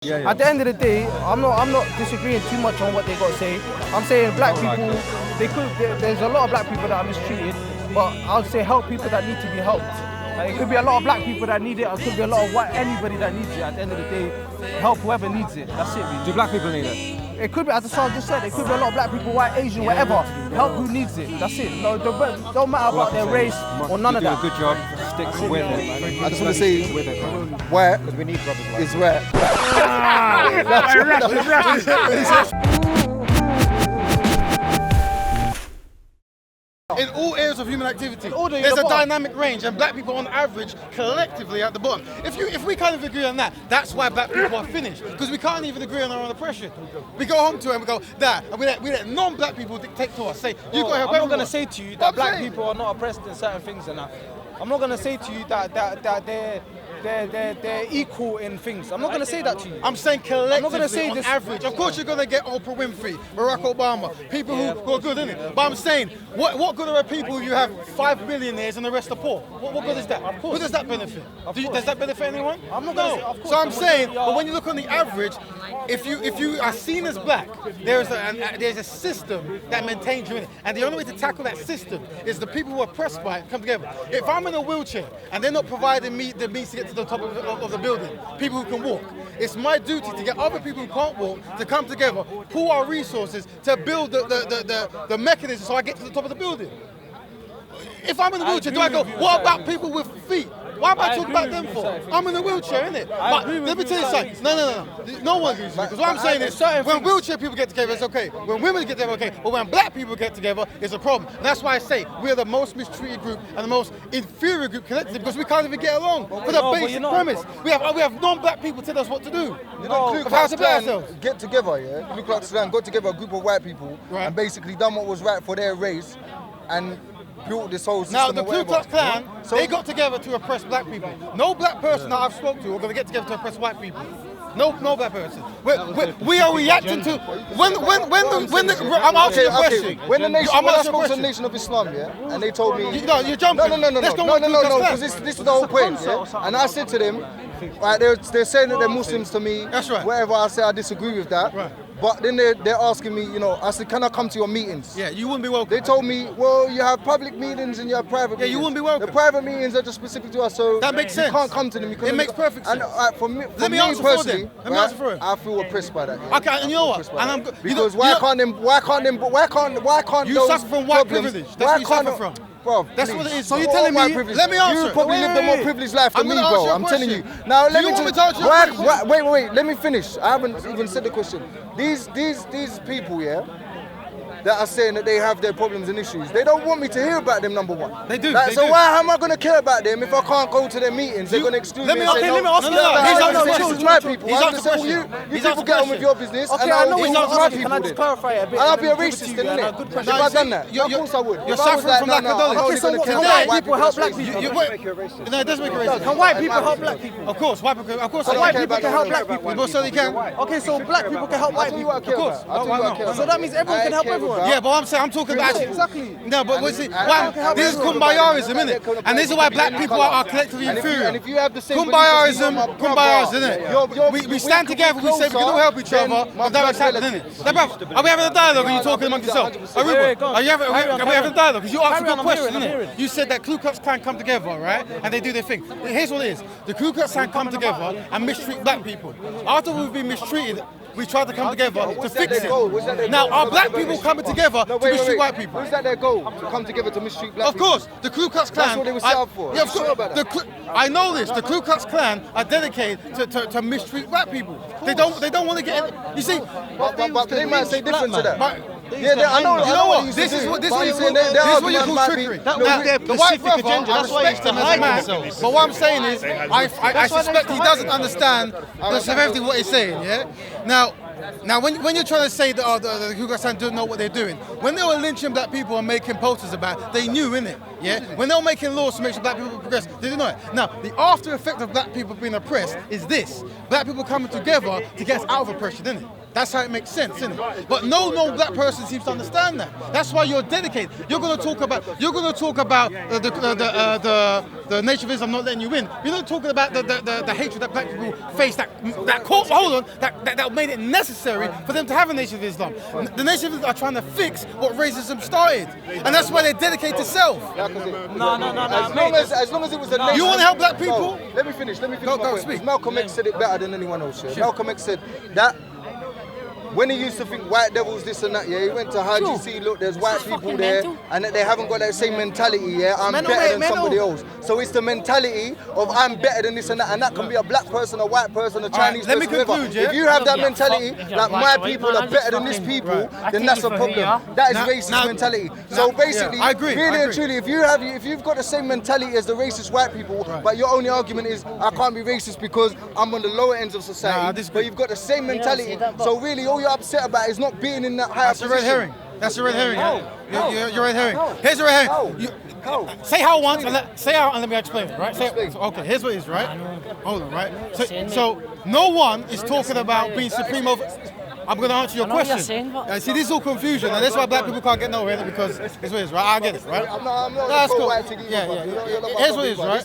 At the end of the day, I'm not disagreeing too much on what they got to say. I'm saying black people, there's a lot of black people that are mistreated, but I'll say help people that need to be helped. It could be a lot of black people that need it, or it could be a lot of anybody that needs it. At the end of the day, help whoever needs it. That's it, really. Do black people need it? It could be, as the song just said, it could be a lot of black people, white, Asian, whatever. Help who needs it. That's it. No, don't matter about their race or none of that. Do a good job. Stick with it. I just want to say, where we need brothers like is where. In all areas of human activity, there's a dynamic range, and black people on average collectively at the bottom. If we kind of agree on that, that's why black people are finished, because we can't even agree on our own oppression. We go home to it and we go, that, and we let non-black people dictate to us, say, you got to help everyone. I'm not going to say to you that black people are not oppressed in certain things and that. I'm not going to say to you that they're equal in things. I'm not going to say that to you. I'm saying collectively, on average. Of course you're going to get Oprah Winfrey, Barack Obama, people who are good, isn't it? But I'm saying, what good are people if you have 5 billionaires and the rest are poor? What good is that? Who does that benefit? Does that benefit anyone? I'm not going to say, So I'm saying, but when you look on the average, if you are seen as black, there's a system that maintains you in it. And the only way to tackle that system is the people who are oppressed by it come together. If I'm in a wheelchair and they're not providing me the means to get to the top of the building, people who can walk, it's my duty to get other people who can't walk to come together, pool our resources to build the mechanism so I get to the top of the building. If I'm in a wheelchair, do I go, what about people with feet? Why am I talking about them for? I'm in a wheelchair, innit? But let me tell you something. No one agrees with me. Because what I'm saying is, when wheelchair people get together, it's okay. When women get together, okay. But when black people get together, it's a problem. And that's why I say we're the most mistreated group and the most inferior group collectively, because we can't even get along. For the basic premise, we have non-black people tell us what to do. You know, Ku Klux Klan get together, yeah? Ku Klux Klan got together a group of white people and basically done what was right for their race and built this whole system. Now, the Ku Klux Klan, they got together to oppress black people. No black person that I've spoken to are going to get together to oppress white people. No black person. We are reacting to when I'm asking you a question. When I spoke to the Nation of Islam, yeah, and they told me, you're jumping. No, because this is the whole point, yeah. And I said to them, right, they're saying that they're Muslims to me. That's right. Whatever I say, I disagree with that. Right. But then they're asking me, I said, can I come to your meetings? Yeah, you wouldn't be welcome. They told me, well, you have public meetings and you have private meetings. Yeah, you wouldn't be welcome. The private meetings are just specific to us, so that makes sense. You can't come to them. It makes perfect sense. And for me personally, I feel oppressed by that. Yeah. Okay, and you know what? And I'm because why can't you those suffer from white problems, privilege? That's what you suffer from. Bro, that's what it is. So you're telling me, let me answer. You probably lived a more privileged life than me, bro. I'm telling you. Now let me wait, let me finish. I haven't even said the question. These people, yeah, that are saying that they have their problems and issues, they don't want me to hear about them, number one. They do. Why am I going to care about them if I can't go to their meetings? They're going to exclude me. Let me ask you that. This is my people. I'm going to say, well, you people get on with your business, and I'll deal with my people. Can I just clarify a bit? And I'll be a racist, then, innit? If I done that, of course I would. You're suffering from lack of knowledge. Okay, so can white people help black people? No, it doesn't make you racist. Can white people help black people? Of course, white people can help black people. Most certainly can. Okay, so black people can help white people. Of course. So that means everyone can help everyone. Yeah, but I'm talking about exactly. No, but what's it? This is kumbayarism, isn't it? And this is why black people are collectively inferior. And if you have the same kumbayarism, isn't it? We stand together, we say we can all help each other, but that's happening, isn't it? Are we having a dialogue or are you talking amongst yourselves? Are we having a dialogue? Because you asked a good question, isn't it? You said that Ku Klux Klan come together, right? And they do their thing. Here's what it is. The Ku Klux Klan come together and mistreat black people. After we've been mistreated, we tried to come together to fix it. Now, are black people coming together to mistreat white people? Was that their goal? To come together to mistreat black people? Of course, the Ku Klux Klan. That's what they were set up for. Yeah, of course. I know this. The Ku Klux Klan are dedicated to mistreat black people. They don't want to get. You see, but they might say different to that. Yeah, I know. You know what? This is what you call trickery. The white brother, I respect him as a man. But what I'm saying is, I suspect he doesn't understand the severity of what he's saying. Yeah. Now, when you're trying to say that the Ku Klux Klan don't know what they're doing, when they were lynching black people and making posters about it, they knew, innit? Yeah? When they were making laws to make sure black people progress, they didn't know it. Now, the after effect of black people being oppressed is this. Black people coming together to get us out of oppression, innit? That's how it makes sense, isn't it? But no black person seems to understand that. That's why you're dedicated. You're going to talk about the nature of Islam not letting you in. You're not talking about the hatred that black people face that made it necessary for them to have a nation of Islam. The nation of Islam are trying to fix what racism started, and that's why they dedicate to self. No. As long as it was a nation. You want to help black people? No, let me finish. Go, speak. Malcolm X said it better than anyone else. Yeah? Malcolm X said that when he used to think white devils this and that, yeah, he went to how'd you see, look, there's white people there, and that they haven't got that same mentality, yeah, I'm better than somebody else. So it's the mentality of I'm better than this and that can be a black person, a white person, a Chinese person, whatever. If you have that mentality, like my people are better than this people, then that's a problem. That is racist mentality. So basically, really and truly, if you've got the same mentality as the racist white people, but your only argument is I can't be racist because I'm on the lower ends of society, but you've got the same mentality, so really all you're upset about is not being in that higher position. That's a red herring. You're a red herring. Here's a red herring. Say how once, and let me explain it, right? Okay, here's what it is, right? Hold on, right? So no one is talking about being supreme over... I'm going to answer your question. See, this is all confusion, and that's why black people can't get nowhere, because it's what it is, right? I get it, right? I'm not that's cool. Yeah. Here's what it is, right?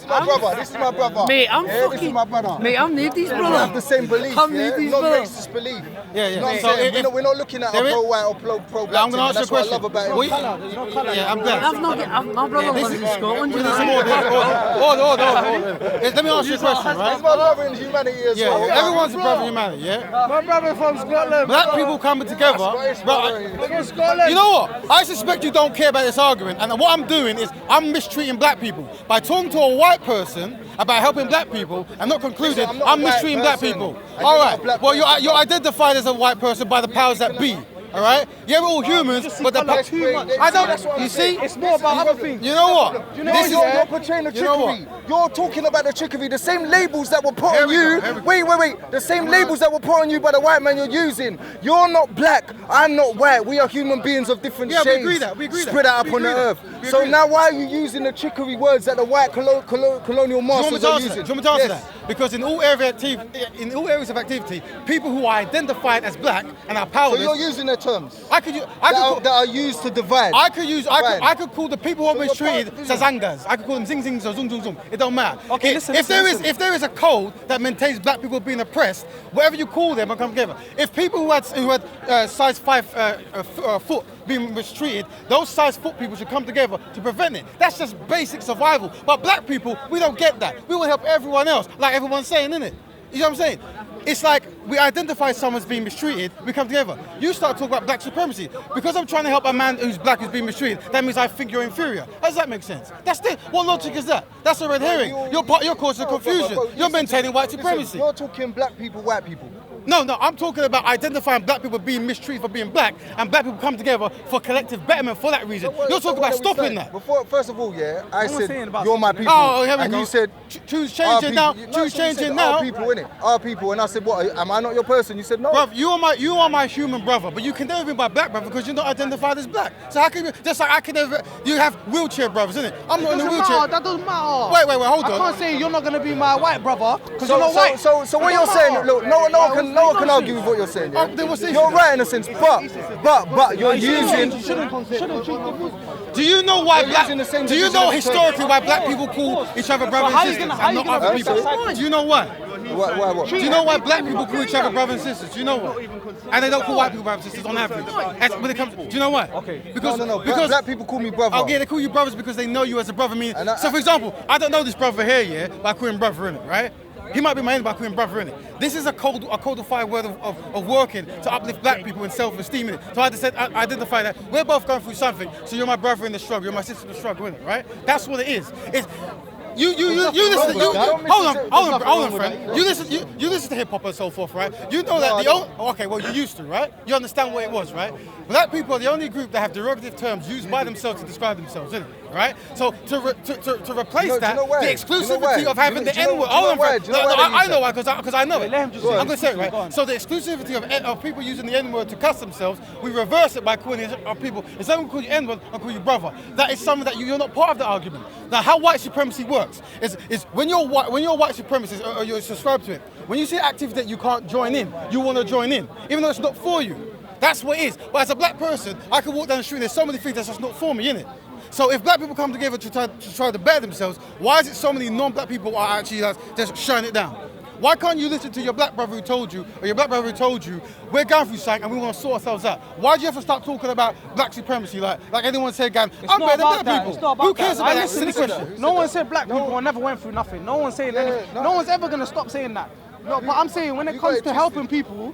This is my brother. Mate, I'm This is fucking... my brother. Mate, I'm Nadies, We brother. have the same belief, I'm Nadies, brother. non-racist belief. Yeah. You know what I'm So saying? We're not looking at a pro-white or pro-black I'm going to answer your question. That's what I love about it. Yeah, I'm glad. My brother was in Scotland. Hold on. Let me ask you a question, right? He's my brother in humanity as well. Everyone's a brother in humanity, yeah? My brother from Scotland. Black people coming together. Scotland. You know what? I suspect you don't care about this argument, and what I'm doing is I'm mistreating black people. By talking to a white person about helping black people and not concluding I'm mistreating black people. All right, well, you're identified as a white person by the powers that be. All right? Yeah, we're all humans, but the I don't. You see, It's more about other things. you know what? You're portraying the trickery. You're talking about the trickery. The same labels that were put on you. Wait. The same labels that were put on you by the white man you're using. You're not black. I'm not white. We are human beings of different shades. we agree that. Spread out upon the earth. So now why are you using the trickery words that the white colonial masters are using? Do you want me to answer that? Because in all areas of activity, people who are identified as black and are powerless. So you're using the terms that are used to divide. I could call the people who are mistreated Sazangas. I could call them Zing Zings or Zoom Zoom Zoom. It don't matter. Okay, If there is a code that maintains black people being oppressed, whatever you call them, will come together. If people who had size 5 foot being mistreated, those size foot people should come together to prevent it. That's just basic survival. But black people, we don't get that. We will help everyone else, like everyone's saying, innit? You know what I'm saying? It's like we identify someone's being mistreated, we come together. You start talking about black supremacy. Because I'm trying to help a man who's black who's being mistreated, that means I think you're inferior. How does that make sense? What logic is that? That's a red herring. You're causing confusion. You're maintaining white supremacy. You're talking black people, white people. No, I'm talking about identifying black people being mistreated for being black, and black people come together for collective betterment for that reason. You're talking about stopping that. First of all, I said you're my people. Oh, here we and go. You said choose changing now. Choose changing now. Our people, innit? Our people. And I said, what? Am I not your person? You said no. Bruv, you are my human brother, but you can never be my black brother because you're not identified as black. So how can you? Just like I can never. You have wheelchair brothers, isn't it? I'm not in a wheelchair. That doesn't matter. Wait, hold on. I can't say you're not gonna be my white brother because you're not white. So what you're saying? Look, no one can argue with what you're saying. Yeah? You're right in a sense, but you're using. Do you know why black? Do you know historically why black people call each other brothers and sisters and not other people? Do you know why? What? Do you know why black people call each other brothers and sisters? Do you know why? And they don't call white people brothers and sisters on average. When it comes, do you know why? Okay. Because Because black people call me brother. Oh yeah, they call you brothers because they know you as a brother. So for example, I don't know this brother here, yeah, but I call him brother in it, right? He might be my enemy, but I call him brother in it. This is a codified word of working to uplift black people in self-esteem in it. So I just said, identify that we're both going through something. So you're my brother in the struggle, you're my sister in the struggle, in it, right? That's what it is. It's you listen. Hold on, friend. You listen to hip hop and so forth, right? You know that you used to, right? You understand what it was, right? Black people are the only group that have derogative terms used by themselves to describe themselves, isn't it? right? So to replace do you know why? the Do exclusivity you know of having why? the N-word. Do you know why? I know why, because I know it. let him just I'm going to say it, right? So the exclusivity of people using the N-word to cuss themselves, we reverse it by calling people, if someone calls you N-word, I'll call you brother. That is something that you're not part of the argument. Now, how white supremacy works is when you're a white supremacist or you're subscribed to it, when you see activity that you can't join in, you want to join in, even though it's not for you. That's what it is. But as a black person, I can walk down the street, there's so many things that's just not for me, innit? So if black people come together to try to better themselves, why is it so many non-black people are actually just shutting it down? Why can't you listen to your black brother who told you, or your black brother who told you, we're going through something and we want to sort ourselves out? Why do you have to start talking about black supremacy like anyone said, I'm better than black people? Who cares about that silly question? No one said black people never went through nothing. No one's saying anything. No one's ever going to stop saying that. No, but I'm saying when it comes to helping people,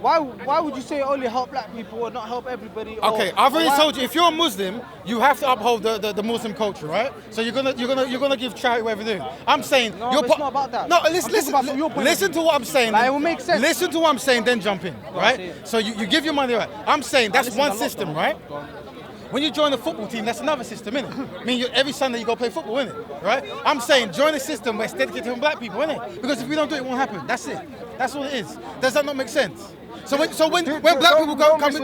why would you say only help black people or not help everybody? Okay, I've already told you, if you're a Muslim, you have to uphold the Muslim culture, right? So you're gonna give charity whatever you do. I'm saying it's not about that. No, listen to what I'm saying. Like, it will make sense. Listen to what I'm saying, then jump in, right? So you give your money, right? I'm saying that's one system, right? When you join a football team, that's another system, innit? I mean, every Sunday you go play football, innit? Right? I'm saying join a system where it's dedicated to black people, innit? Because if we don't do it, it won't happen. That's it. That's all it is. Does that not make sense? So when black people come in...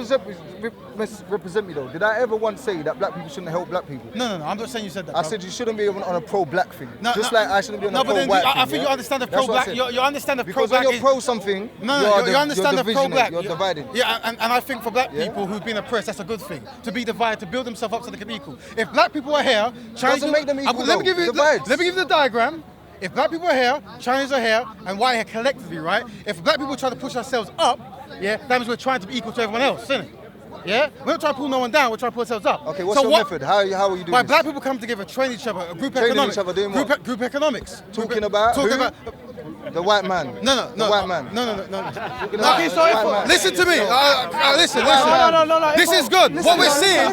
misrepresent me though. Did I ever once say that black people shouldn't help black people? No. I'm not saying you said that. I said you shouldn't be on a pro-black thing. Like I shouldn't be on a pro-white thing. I think you understand the pro-black. You understand the pro-black. Because when you're pro something, you understand the pro-black. You're dividing. Yeah, and I think for black people who've been oppressed, that's a good thing. To be divided, to build themselves up so they can be equal. If black people are here, doesn't make them equal. Let me give you the diagram. If black people are here, Chinese are here, and white are here collectively, right? If black people try to push ourselves up, that means we're trying to be equal to everyone else, isn't it? Yeah? We're not trying to pull no one down, we're trying to pull ourselves up. Okay, what's your method? How are you doing this? Black people come together, train each other, group economics. Each other, doing what? Group economics. Talking about the white man. No. The white man. No. Okay, so listen to me. Listen. No. This is good. What we're seeing,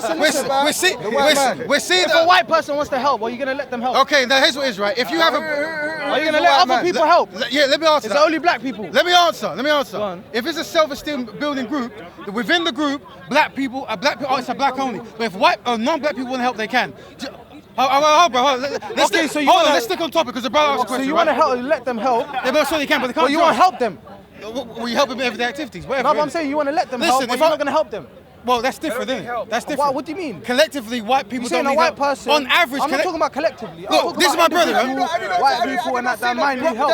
we're seeing. If a white person wants to help, are you gonna let them help? Okay, now here's what it is, right? If you have are you gonna let other people help? Yeah, let me answer. It's only black people. Let me answer. If it's a self-esteem building group, within the group, black people, it's a black only. But if white or non-black people want to help, they can. Let's stick on topic because the brother asked a question. So you want to help, let them help? Yeah, but so they can, but they can't. Well, you want to help them? Well, you help them in everyday activities. Whatever. No, but I'm saying you want to let them help, but you're not going to help them. Well, that's different, isn't it? That's different. What do you mean? Collectively, white people don't need a white help. person. On average, I'm not talking about collectively. Look, this is my brother, right? White people and that might need help.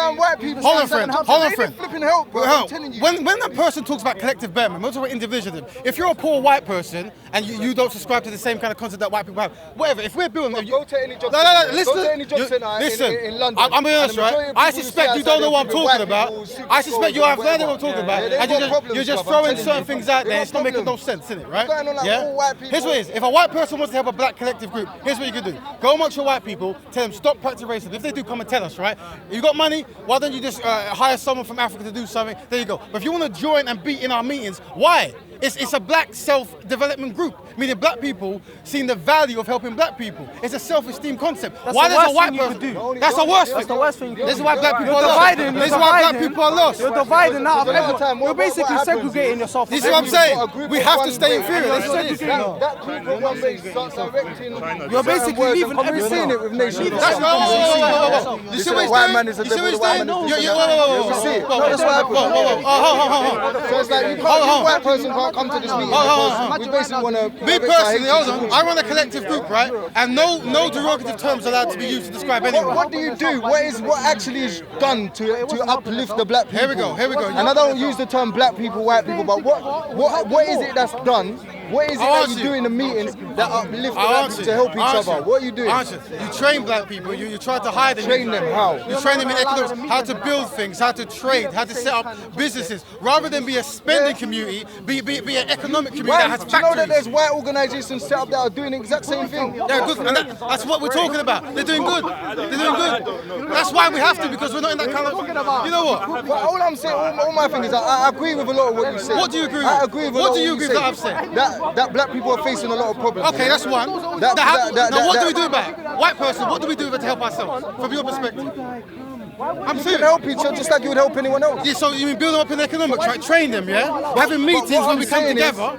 Hold on, friend. Flipping help, bro. I'm telling you. When a person talks about collective betterment, we're talking about individualism. If you're a poor white person and you don't subscribe to the same kind of concept that white people have, whatever. If we're building, go to any job listen. in London. I'm being honest, right? I suspect you don't know what I'm talking about. I suspect you have no idea what I'm talking about, and you're just throwing certain things out there. It's not making no sense, is it? Right? Yeah. Here's what it is. If a white person wants to help a black collective group, here's what you can do. Go amongst your white people, tell them stop practicing racism. If they do, come and tell us, right? You got money, why don't you just hire someone from Africa to do something? There you go. But if you want to join and be in our meetings, why? It's a black self-development group, meaning black people seeing the value of helping black people. It's a self-esteem concept. Why does a white person do? That's the worst thing. That's the worst thing. This is why black people are lost. This is why black people are lost. You're dividing out of everyone. You're basically segregating yourself. This is what I'm saying. We have to stay inferior. That group of one base starts directing. You're basically leaving everything. We've seen it with nations. You see what he's white man is a devil, the white man is a see it. That's what happened. So it's like you white person can't come to this meeting because we basically want to... Me personally, hold on, I run a collective group, right? And no derogative terms allowed to be used to describe anyone. What do you do? What actually is done to uplift the black people? Here we go. And I don't use the term black people, white people, but what is it that's done? What is it that you do in the meetings that uplift the black people to help each other? What are you doing? You train black people. You try to hide them. Train them how? You train them in economics, how to build things, how to trade, how to set up businesses. Rather than be a spending community, be an economic community that has factories. Do you know that there's white organisations set up that are doing the exact same thing? They're good, and that's what we're talking about. They're doing good. That's why we have to, because we're not in that kind of... You know what? Well, all I'm saying, all my thing is, I agree with a lot of what you say. What do you agree with? I agree with a lot what do you agree with that I've said? That black people are facing a lot of problems. Okay, that's one. Now, what do we do about it? White person, what do we do to help ourselves, from your perspective? I'm you serious. can help each other just like you would help anyone else. Yeah, so you mean build them up in economics, right? Train them, yeah? Having meetings when we come together.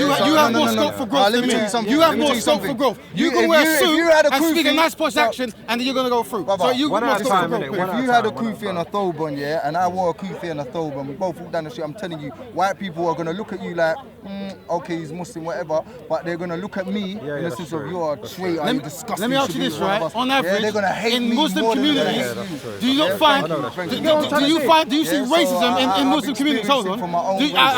You have more scope for growth than me. You have more scope for growth. You can wear a suit and speak a nice posh accent, and then you're gonna go through. So you one got at a more scope time, for innit? growth. If you had a kufi and a thobe on, yeah, and I wore a kufi and a thobe, and we both walked down the street, I'm telling you, white people are gonna look at you like, okay, he's Muslim, whatever, but they're gonna look at me me in the sense of you are a traitor, you're disgusting. Let me ask you this, right? On average, they're gonna hate in me Muslim more than they communities, hate you. do you not find? Do you see racism in Muslim communities? Hold on.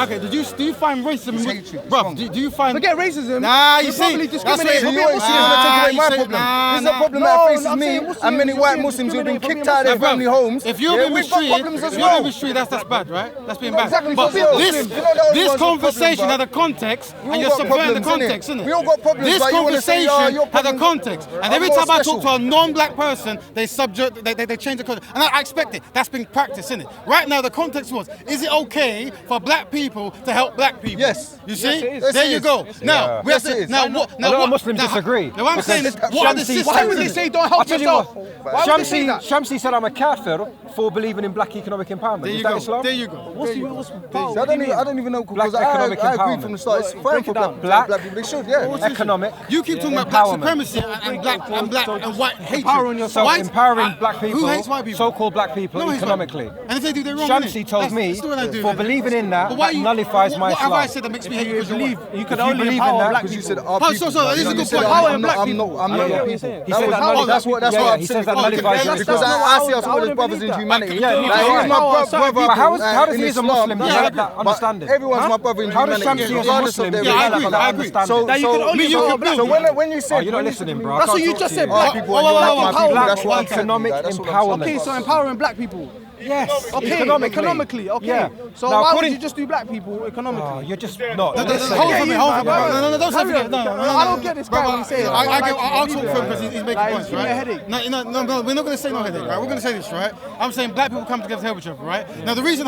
Okay, do you find racism? Bro, do you find? Forget racism. Nah, you You're see, probably that's discriminating. You ain't gonna take away my problem. This is a problem that faces I'm me saying and Muslims, many you're white being Muslims who've been discriminated kicked out of their Bro, family homes. if you're being we've got mistreated, problems as if you're being well. mistreated, that's bad, right? That's being bad. Exactly, But for real. this You know the only this ones with conversation problems, had a context, We all and you're got subverting the problems, innit? context, innit? We all got problems, This but you wanna say, conversation your had a problems context, and are every more time I special. talk to a non-black person, they change the context, and I expect it. That's been practiced, innit? Right now, the context was: is it okay for black people to help black people? Yes. You see? Yes, it is. Yes, There it you is. go. Now we have Yes, it to. is. Now what? A Now lot of what? Muslims now, disagree. Now what I'm saying is, what are the systems? Why would they say don't help I'll tell you yourself? what, Why would they say that? Shamsi said I'm a kafir for believing in black economic empowerment. There Is you that go. Islam? There you go. So I don't even know because Black economic I agree empowerment. from the start. It's fine Break for it down. black people. They should, yeah. Economic. You keep talking about black empowerment. supremacy and black and white hatred. empowering yourself. So empowering black people, Who hates white people? so-called black people, No one hates white economically. people. And if they do, they're wrong. Shamsi innit? told That's me still what I do, for innit? believing in that, But why that you- nullifies my What have I Islam. said that makes me hate you because you're white? You could If you only believe in empower that, black Because you people. said our Oh, people. so this is a You good said point. Power I'm and not black your people. people. I know what you're saying. He said that Oh, nullifies. that's what He says that upset me. nullifies your Because Islam. I see us I all as wouldn't brothers in believe that. humanity. Yeah, Like, neither he's do I. my brother. But how does in he as a Islam, Muslim that's get right. that But understanding? everyone's my brother in How does humanity, Shamsi as a regardless of Muslim their get I that agree, kind of I agree. understanding? That you can only you empower can black build people. So when you Oh, said you're not listening, bro. I That's what can't you talk just to said, you. black people people. and you like my people, Empowerment. that's what I'm saying. Economic That's what I'm saying. Okay, so empowering black people. Yes. Okay, economically. Okay. Yeah. So Now, why would according- you just do black people economically? Oh, you're just not. Hold Listen. on a minute, hold on a minute. No, don't say Hurry forget. up. No, I don't get this guy when he's saying that. I'll talk for him because he's making Like, points, give me a right? headache. No, we're not going to say no headache, right? We're going to say this, right? I'm saying black people come together to help each other, right? Now, the reason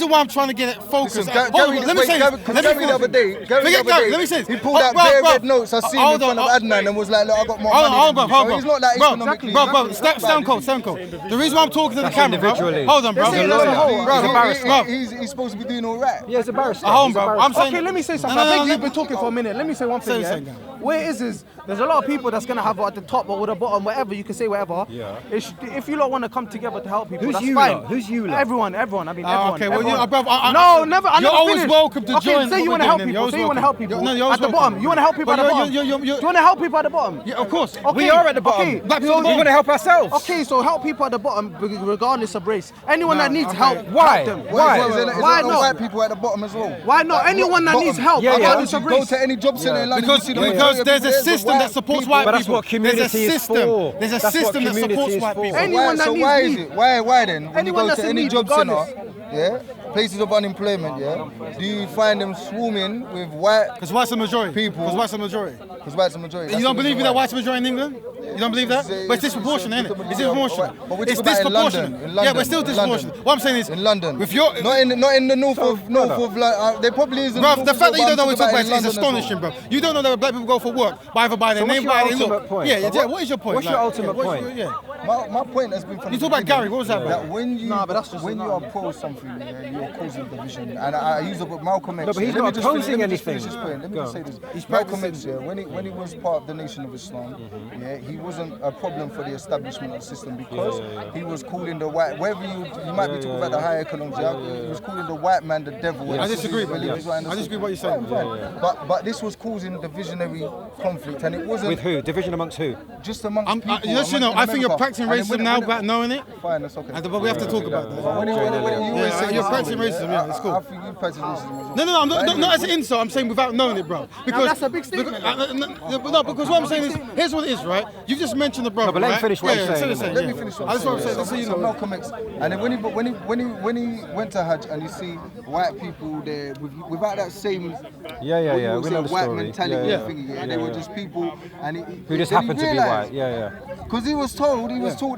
why I'm trying to get it focused. Listen, Hold Gary, on, let me say this. because Gary the other day, Forget Gary, let me say this. he pulled out bare red notes I seen in Hold front on, of Adnan and was like, look, I got more Hold money on, than you. hold So on. he's not that economically. Bro, stone cold. The reason why I'm talking to the That's camera, bro. individually. Hold on, bro. They're saying that's a whole- Bro, He's embarrassed. he's supposed to be doing all right. Yeah, it's embarrassing. Hold on, bro. I'm saying. Okay, let me say something. No, I think no, you've been talking for a minute. Let me say one thing. Say Yeah? something. What it is there's a lot of people that's gonna have it at the top or at the bottom, whatever. You can say whatever. Yeah. If you lot want to come together to help people, Who's that's you fine. lot? Who's you lot? Everyone. I mean, everyone. Okay, well, everyone. bro, No, never. I You're never always finished. welcome to Okay, join say you what want to we're help doing, people. you're Say you want to always help people. welcome. No, you're always At the bottom. welcome. You want to help people at But the bottom. you're- Do you want to help people at the bottom? Yeah, of course. Okay. We are at the bottom. Okay. Black We people want to help ourselves. Okay, so help people at the bottom regardless of race. Anyone No, that needs okay. help, Why? help them. Why? Is there Why no not? white people at the bottom as well? Why not? Anyone that needs help, Yeah, yeah. regardless of Go race. to any job centre in London. you see the majority Because of there's a people there, the system that supports people. white But people. that's what community There's a is system. for. There's a That's what system that community supports is white for. people. Anyone that So needs why is need. it? Why then? When Anyone you go that's to in any need, job centre, regardless. yeah, places of unemployment, yeah, do you find them swarming with white Because white's the majority. people? Because white's the majority. Because white's the majority. You don't believe that white's the majority in England? You don't believe that? But it's disproportionate, isn't it? It's disproportionate. But we're It's talking about in disproportionate. London, in Yeah, but London, still in disproportionate. London. What I'm saying is, In London, with your not in the north of there probably isn't. Bro, the fact that you don't know what we're talking in about is London as well. astonishing, bro. You don't know that black people go for work, by either by their So what's name, your by their ultimate look. point? Yeah, what is your point? What's your ultimate point? Yeah. My point has been from You the talk about beginning Gary, what was that, bro? That when you Nah, but that's just when you not- oppose something, yeah, you're causing division. And I use up Malcolm X. No, but he's Let me not just finish- opposing let me just finish anything. this point. Let me Go just say on. this. Malcolm X, yeah, when he was part of the Nation of Islam, yeah, he wasn't a problem for the establishment of the system because he was calling the white. Whether you might be talking about the higher economics, he was calling the white man the devil. I disagree, but Believe it's right in the I disagree system. with what you're saying. Fine. But this was causing divisionary conflict, and it wasn't With who? Division amongst who? just amongst people. Yes, you know, I think you're America. practicing And then racism when- now when- without knowing it. Fine, that's okay. But we have to talk about that. When you always say you're this, practicing racism, yeah, it's cool. I think you practice racism as well. No, I'm not as an insult. I'm saying without knowing it, bro. Because that's a big statement. because what I'm saying is, here's what it is, right? You just mentioned the brother. No, but let him right? finish what he's say saying, the same, Let yeah. me finish. I just want to say, just so you So know. Malcolm X, and then when he went to Hajj and you see white people there without that same Yeah. what you would We say, know the white story. mentality Yeah. thingy. They were just people, and Who just happened to be white? Yeah. Because he was told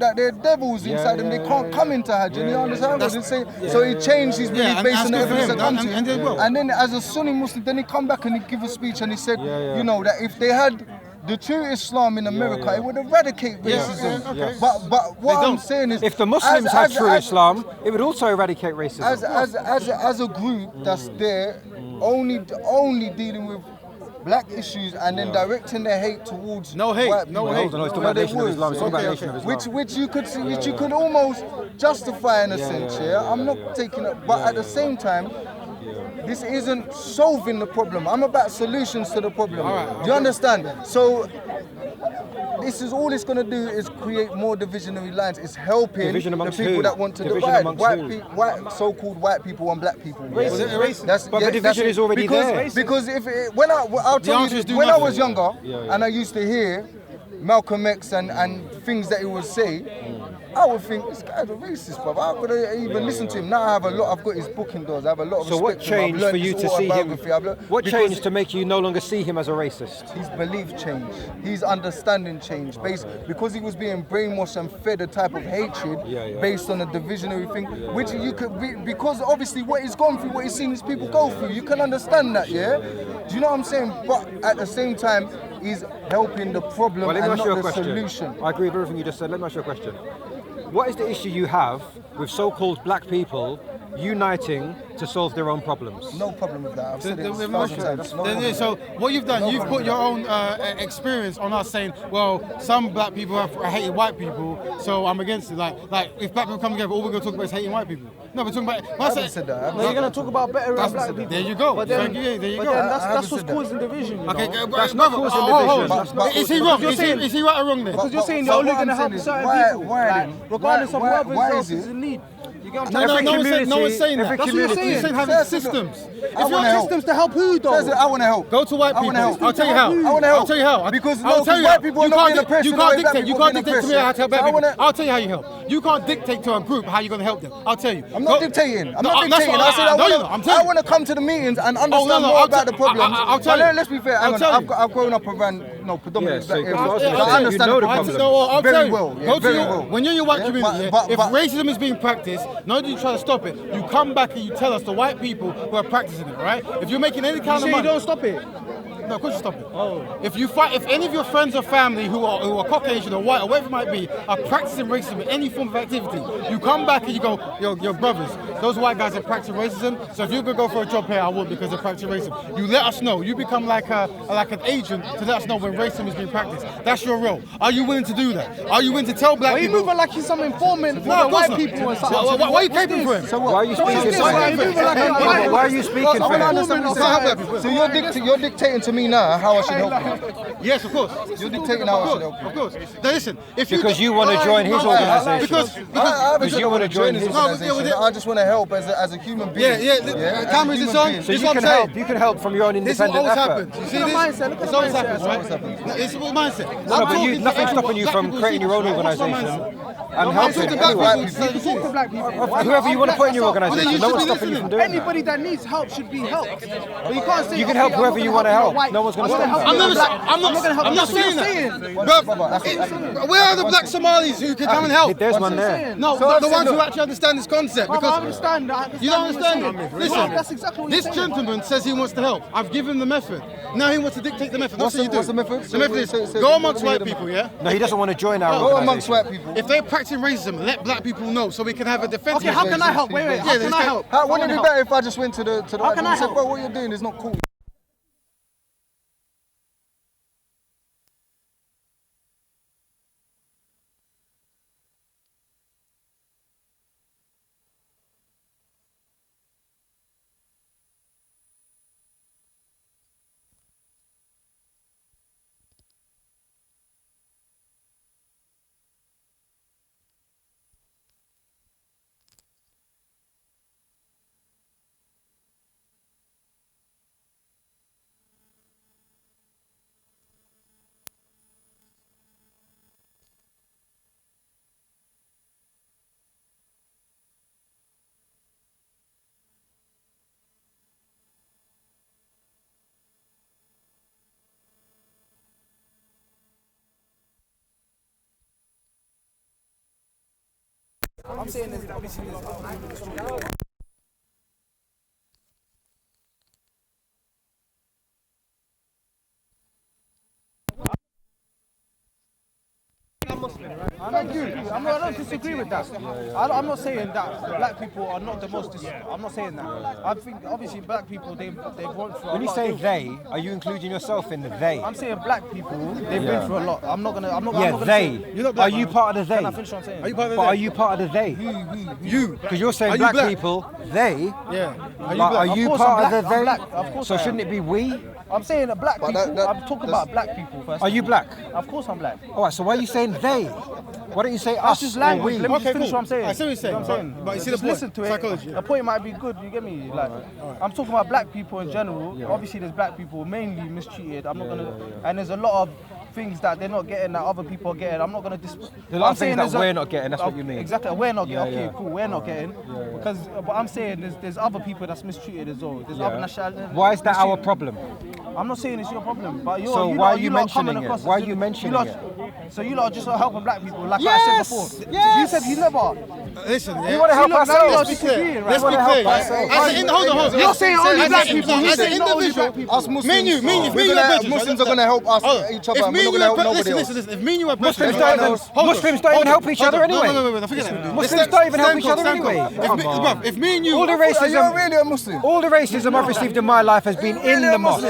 that there are devils inside them. They can't come into Hajj. And you understand what I'm saying? So he changed his belief and based that's on the good for evidence him. that comes And- to and him. they will. And then as a Sunni Muslim, then he come back and he give a speech and he said, you know, that if they had the true Islam in America, it would eradicate racism. okay. But what They I'm don't. saying is, If the Muslims as- had as- true as- Islam, it would also eradicate racism. as a group that's there, only dealing with black issues and then directing their hate towards No hate, white no people. hate. Hold on, he's talking Yeah, about they Nation of would. Islam. He's talking about Okay, Nation of Islam. Which you could see, which you could almost justify in a sense. Yeah, I'm not taking it, but at the same time, this isn't solving the problem. I'm about solutions to the problem. Do you understand? So this is all it's going to do is create more divisionary lines. It's helping the people that want to divide. White so-called white people and black people. But the division is already there. Because when I was younger and I used to hear Malcolm X and things that he would say, I would think this guy's a racist, bro. How could I even listen to him? Now I've got his book indoors. I have a lot of respect. So what changed for you to see him? What changed to make you no longer see him as a racist? His belief changed. His understanding changed. Because he was being brainwashed and fed a type of hatred based on a divisionary thing, which you could be, because obviously what he's gone through, what he's seen his people go through, you can understand that, yeah? Do you know what I'm saying? But at the same time, he's helping the problem and not the solution. I agree with everything you just said. Let me ask you a question. What is the issue you have with so-called black people uniting to solve their own problems? No problem with that. I've said it 1,000 times. No problem. So what you've done, you've put your own experience on us saying, well, some black people have hated white people, so I'm against it. Like if black people come together, all we're going to talk about is hating white people. No, we're talking about. I haven't said that. You're going to talk about better black people. There you go. But then that's what's causing division. Okay, that's not causing division. Is he wrong? Is he right or wrong then? Because you're saying you're only going to help certain people, regardless of whoever else is in need. No one's saying that. That's what you're saying. You're saying having systems. If you want systems to help who though? I want to help. Go to white people. I'll tell you how. I want to help. I'll tell you how. Because white people are not being oppressed. You can't dictate. You can't dictate to me how to help black people. I'll tell you how you help. You can't dictate to a group how you're going to help them. I'll tell you. I'm not dictating. I said I want to come to the meetings and understand more about the problems. I'll tell you. Let's be fair. I've grown up around predominantly black areas. I understand the problem very well. When you're in your white community, if racism is being practiced, not that you try to stop it, you come back and you tell us the white people who are practicing it, right? If you're making any kind of money, you don't stop it. No, of course you stop it. Oh. If any of your friends or family who are Caucasian or white or whatever it might be are practicing racism in any form of activity, you come back and you go, your brothers, those white guys are practicing racism. So if you're gonna go for a job here, I would because they're practicing racism. You let us know. You become like an agent to let us know when racism is being practiced. That's your role. Are you willing to do that? Are you willing to tell black people? Are you moving like he's some informant for the white people or something? Why are you caping for him? So why are you speaking for him? Why are you speaking for him? So you're dictating to me now how I should help you? Yes, of course. You're dictating how I should help you. Of course. Now listen, because you want to join his organisation. Because you want to join his organisation. I just want to help as a human being. Yeah. Cameras is on. So you can help from your own independent effort. You see this? This always happens, right? It's what mindset. No, but nothing's stopping you from creating your own organisation and helping whoever you want to put in your organisation. No one's stopping you from doing that. Anybody that needs help should be helped. But you can't say you can help whoever you want to help. No one's going to stop you. I'm not saying that. Where are the black Somalis who can come and help? There's one there. No, the ones who actually understand this concept. I understand. You don't understand it. Listen, that's exactly what this gentleman says he wants to help. I've given him the method. Now he wants to dictate the method. What's the method? The method is go amongst white people, yeah? No, he doesn't want to join our organisation. Go amongst white people. If they're practicing racism, let black people know so we can have a defense. Okay, how can I help? Wait, how can I help? Wouldn't it be better if I just went to the white people and said, bro, what you're doing is not cool. I'm saying this obviously Muslim, right? I don't disagree with that. I'm not saying that black people are not the most. I'm not saying that. I think obviously black people they've gone through. When you say they, are you including yourself in the they? I'm saying black people they've been through a lot. I'm not gonna. They. Say, Are you part of the they? Can I finish what I'm saying? Are you part of the But they? are you part of the they? You. Because you're saying Are you black, black? people, they. Yeah. Are you Of course part I'm of the black. they? I'm black. Of course So I am. shouldn't it be we? I'm saying that black people. that- I'm talking about black people first. Are you black? Of course I'm black. All right. So why are you saying they? Why don't you say That's us just or language. we? Let me Okay, just finish cool. what I'm saying. I see what you're saying. You know what I'm saying? But you see the Just point. listen to it. Psychology. The point might be good. You get me? Like, I'm talking about black people in general. Obviously, there's black people mainly mistreated. I'm not gonna. And there's a lot of things that they're not getting that other people are getting. I'm not gonna. There's a lot of things that we're not getting. That's what you mean. Exactly. We're not getting. Yeah, Okay, cool. We're not getting. Because, but I'm saying there's other people that's mistreated as well. There's other nationalities. Why is that our problem? I'm not saying it's your problem, but So why are you mentioning it? Why are you mentioning it? So you lot are just helping black people, like I Yes! said before. Yes! You said you never. Listen, We want to help Look, now you lot ourselves. disagreeing, right? Let's be wanna help clear. ourselves. Hold on. You're saying only black people. As You're an saying not only individual, black people. Us Muslims, Me and you, Muslims are going to help us each other. If and me we're and not you going to are help nobody else. listen, if me and you are Muslims don't don't even- even Muslims don't even help each other anyway. No, forget that. Muslims don't even help each other anyway. Come on. If me and you, All the Are you racism, really a Muslim? all the racism I've received in my life has been in the mosque.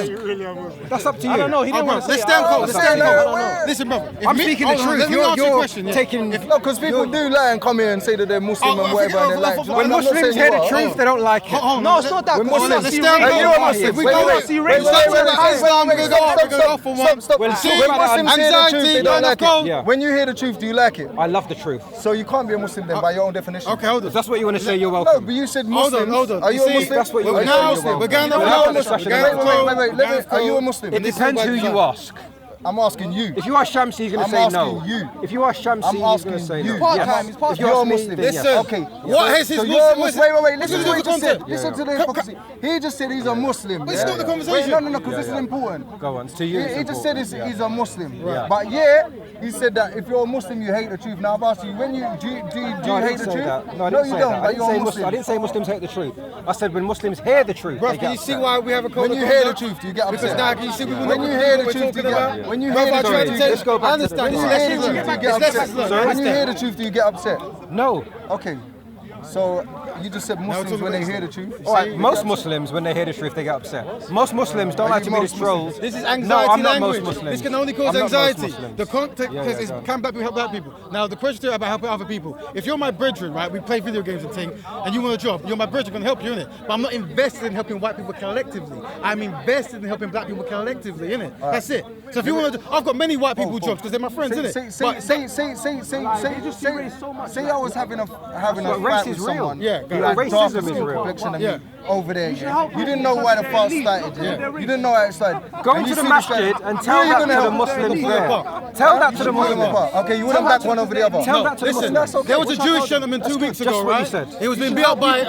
That's up to you. I don't know. He didn't want to say let's it. stand cold. Let's stand no, cold. no. Listen, brother. if I'm me- speaking the hold on, truth. Let me answer your You're question. yeah. taking. No, because people do lie and come here and say that they're Muslim Oh, and whatever, and they're like. when When I'm not Muslims saying hear you the are. truth, they don't like it. No, it's not that. We're Muslims. Let's See stand race. Hey, cold. you're a Muslim. If we Wait, go wait, see wait, race. wait, wait, wait, Islam, wait, we're stop, gonna stop, go stop, off on stop, one. stop. Well, See, see, when man, Muslims hear the truth, anxiety, they don't like let's go. it. Yeah. When you hear the truth, do you like it? I love the truth. So you can't be a Muslim then by your own definition. Okay, hold If on. that's what you want to say, you're No, welcome. but you said Hold on, Muslims. hold on. Are You you a see, Muslim? that's what you We're want to now, say, you're we're going welcome. to We're go. having a discussion Wait, are you a Muslim? It depends who you ask. I'm asking you. If you ask Shamsi, he's going to I'm say no. asking you. If you ask Shamsi, I'm he's going asking to say you. no. Part-time, Yes. it's part-time. If you You're ask a me, Muslim. then yes. Listen. Okay. What has his So you're a Muslim? Muslim. Wait. Listen to what he just said. concept. Listen to the hypocrisy. He just said he's a Muslim. It's not the conversation. Wait, no, because this is important. Go on. To you, it's He just said important. he's a Muslim. Right. But yeah, he said that if you're a Muslim, you hate the truth. Now I've asked you, when you do you No, I hate didn't the say truth? that. No, I No, didn't you say don't. that. But you're a I Muslim. didn't say Muslims hate the truth. I said when Muslims hear the truth, Bro, they can get you see upset. why we have a code When of you hear the conduct? truth, you get Because upset. now, can you see we When you hear the truth, you talking about? get. When you Brother, hear I the tried truth, to you let's go back I to the understand. When you It's hear the lessons truth, learned. you It's get lessons upset. learned. When you Understand. hear the truth, you get upset. No. Okay. So you just said Muslims when they hear the truth. All right, most Muslims, when they hear the truth, they get upset. Most Muslims don't Are like you to be the most trolls. This is No, anxiety I'm not language. most Muslims. This can only cause I'm not most anxiety. Muslims. The context Yeah, is go on. can black people help black people. Now the question about helping other people. If you're my brethren, right, we play video games and thing, and you want a job, you're my brethren, gonna help you in it. But I'm not invested in helping white people collectively. I'm invested in helping black people collectively, in it. That's it. So if you want to, I've got many white people jobs because they're my friends, in it. Say I was having a But race fight is with real. someone. Yeah, who had racism darker is skin real. complexion than Yeah. me over there. Yeah. You didn't know why the fight started. Yeah. You didn't know how it started. Go And into you the see this guy- masjid and Who tell are you that gonna to the help? Muslims there. Huh? Tell that to You the pull them Muslims. apart. Okay, you wouldn't back one over the other. Tell that to the Listen, Muslims. That's okay. there was a Which Jewish one? gentleman 2 weeks Just ago, what you right? said. He was being beat up by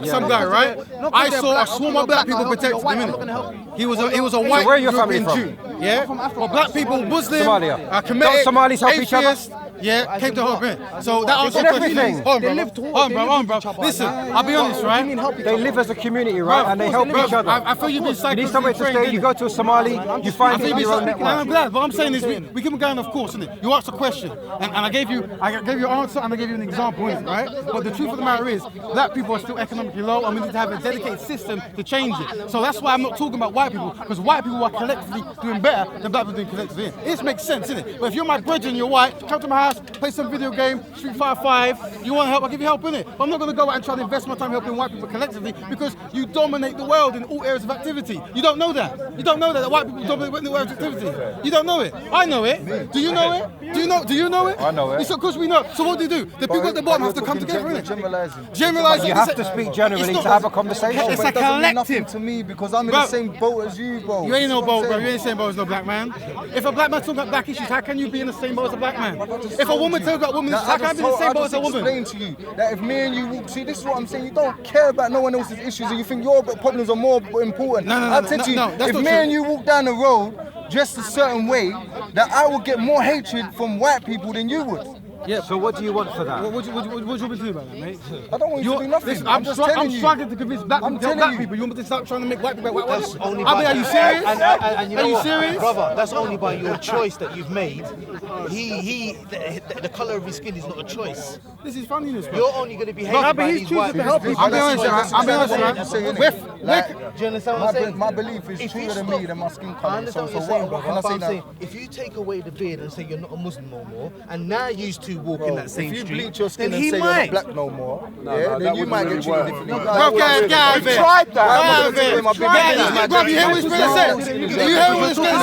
some guy, right? I saw a swarm of black people protecting him. innit? He was a white where are your family European from? Jew. Yeah, well, black people, Muslim, Somalia. Kemetic, Don't Somalis help each other? atheist, yeah, came to help him. So that answers in the question. everything. Hold They on, live bro. to- Hold they on, live bro. with each other. Listen, I'll be honest, right? They live as a community, right? And they help each other. I feel you've been You need somewhere to stay. You go to a Somali, you find it in your own and I'm network. glad. What I'm saying is, we keep going, of course, isn't it? You asked a question, and I gave you an answer, and I gave you an example, innit, right? But the truth of the matter is, black people are still economically low, and we need to have a dedicated system to change it. So that's why I'm not talking about white people, because white people are collectively doing better than black people doing collectively. It makes sense, innit? But if you're my brethren, you're white, come to my house, play some video game, Street Fighter 5. You want help? I'll give you help, innit? But I'm not going to go out and try to invest my time helping white people collectively because you dominate the world in all areas of activity. You don't know that. You don't know that white people dominate the world of activity. You don't know it. I know it. Do you know it? Do you know it? I know it. It's of course we know. So what do? The people at the bottom have to come together, innit? Generalizing. Generalizing. You have to speak generally to have a conversation. It's But a it doesn't mean nothing collective. to me because I'm in Bro. the same boat as you, bro. You ain't no That's what boat, I'm bro. saying. You ain't the same boat as no black man. If a black man talking about black issues, how can you be in the same boat as a black man? If a woman talks about women's issues, how can I be in the same boat as a woman? I just explained to you that if me and you walk, see, this is what I'm saying. You don't care about no one else's issues, and you think your problems are more important. No, I'll tell you, that's if not me true. and you walk down the road dressed a certain way, that I will get more hatred from white people than you would. Yeah. So what do you want for that? What do you want me to do about that, mate? I don't want you to do nothing. Listen, I'm just telling you. I'm struggling to convince black people. You want me to start trying to make white people white? That's only are you serious? And you know are you what? serious? Brother, that's only by your choice that you've made. The colour of his skin is not a choice. This is funniness, bro. You're only going to be hated by these white people. I'll be honest, Do you understand what I'm saying? My belief is truer than me than my skin I colour. understand what you're saying, bro. But I'm saying, if you take away the beard and say you're not a Muslim no more, and now you two walk in that same If you street, bleach your skin then and he say you're might. not black no more, then you might get treated differently. Bro, get out of here. Tried that. Bro, you hear what he's going to say? You hear what he's going to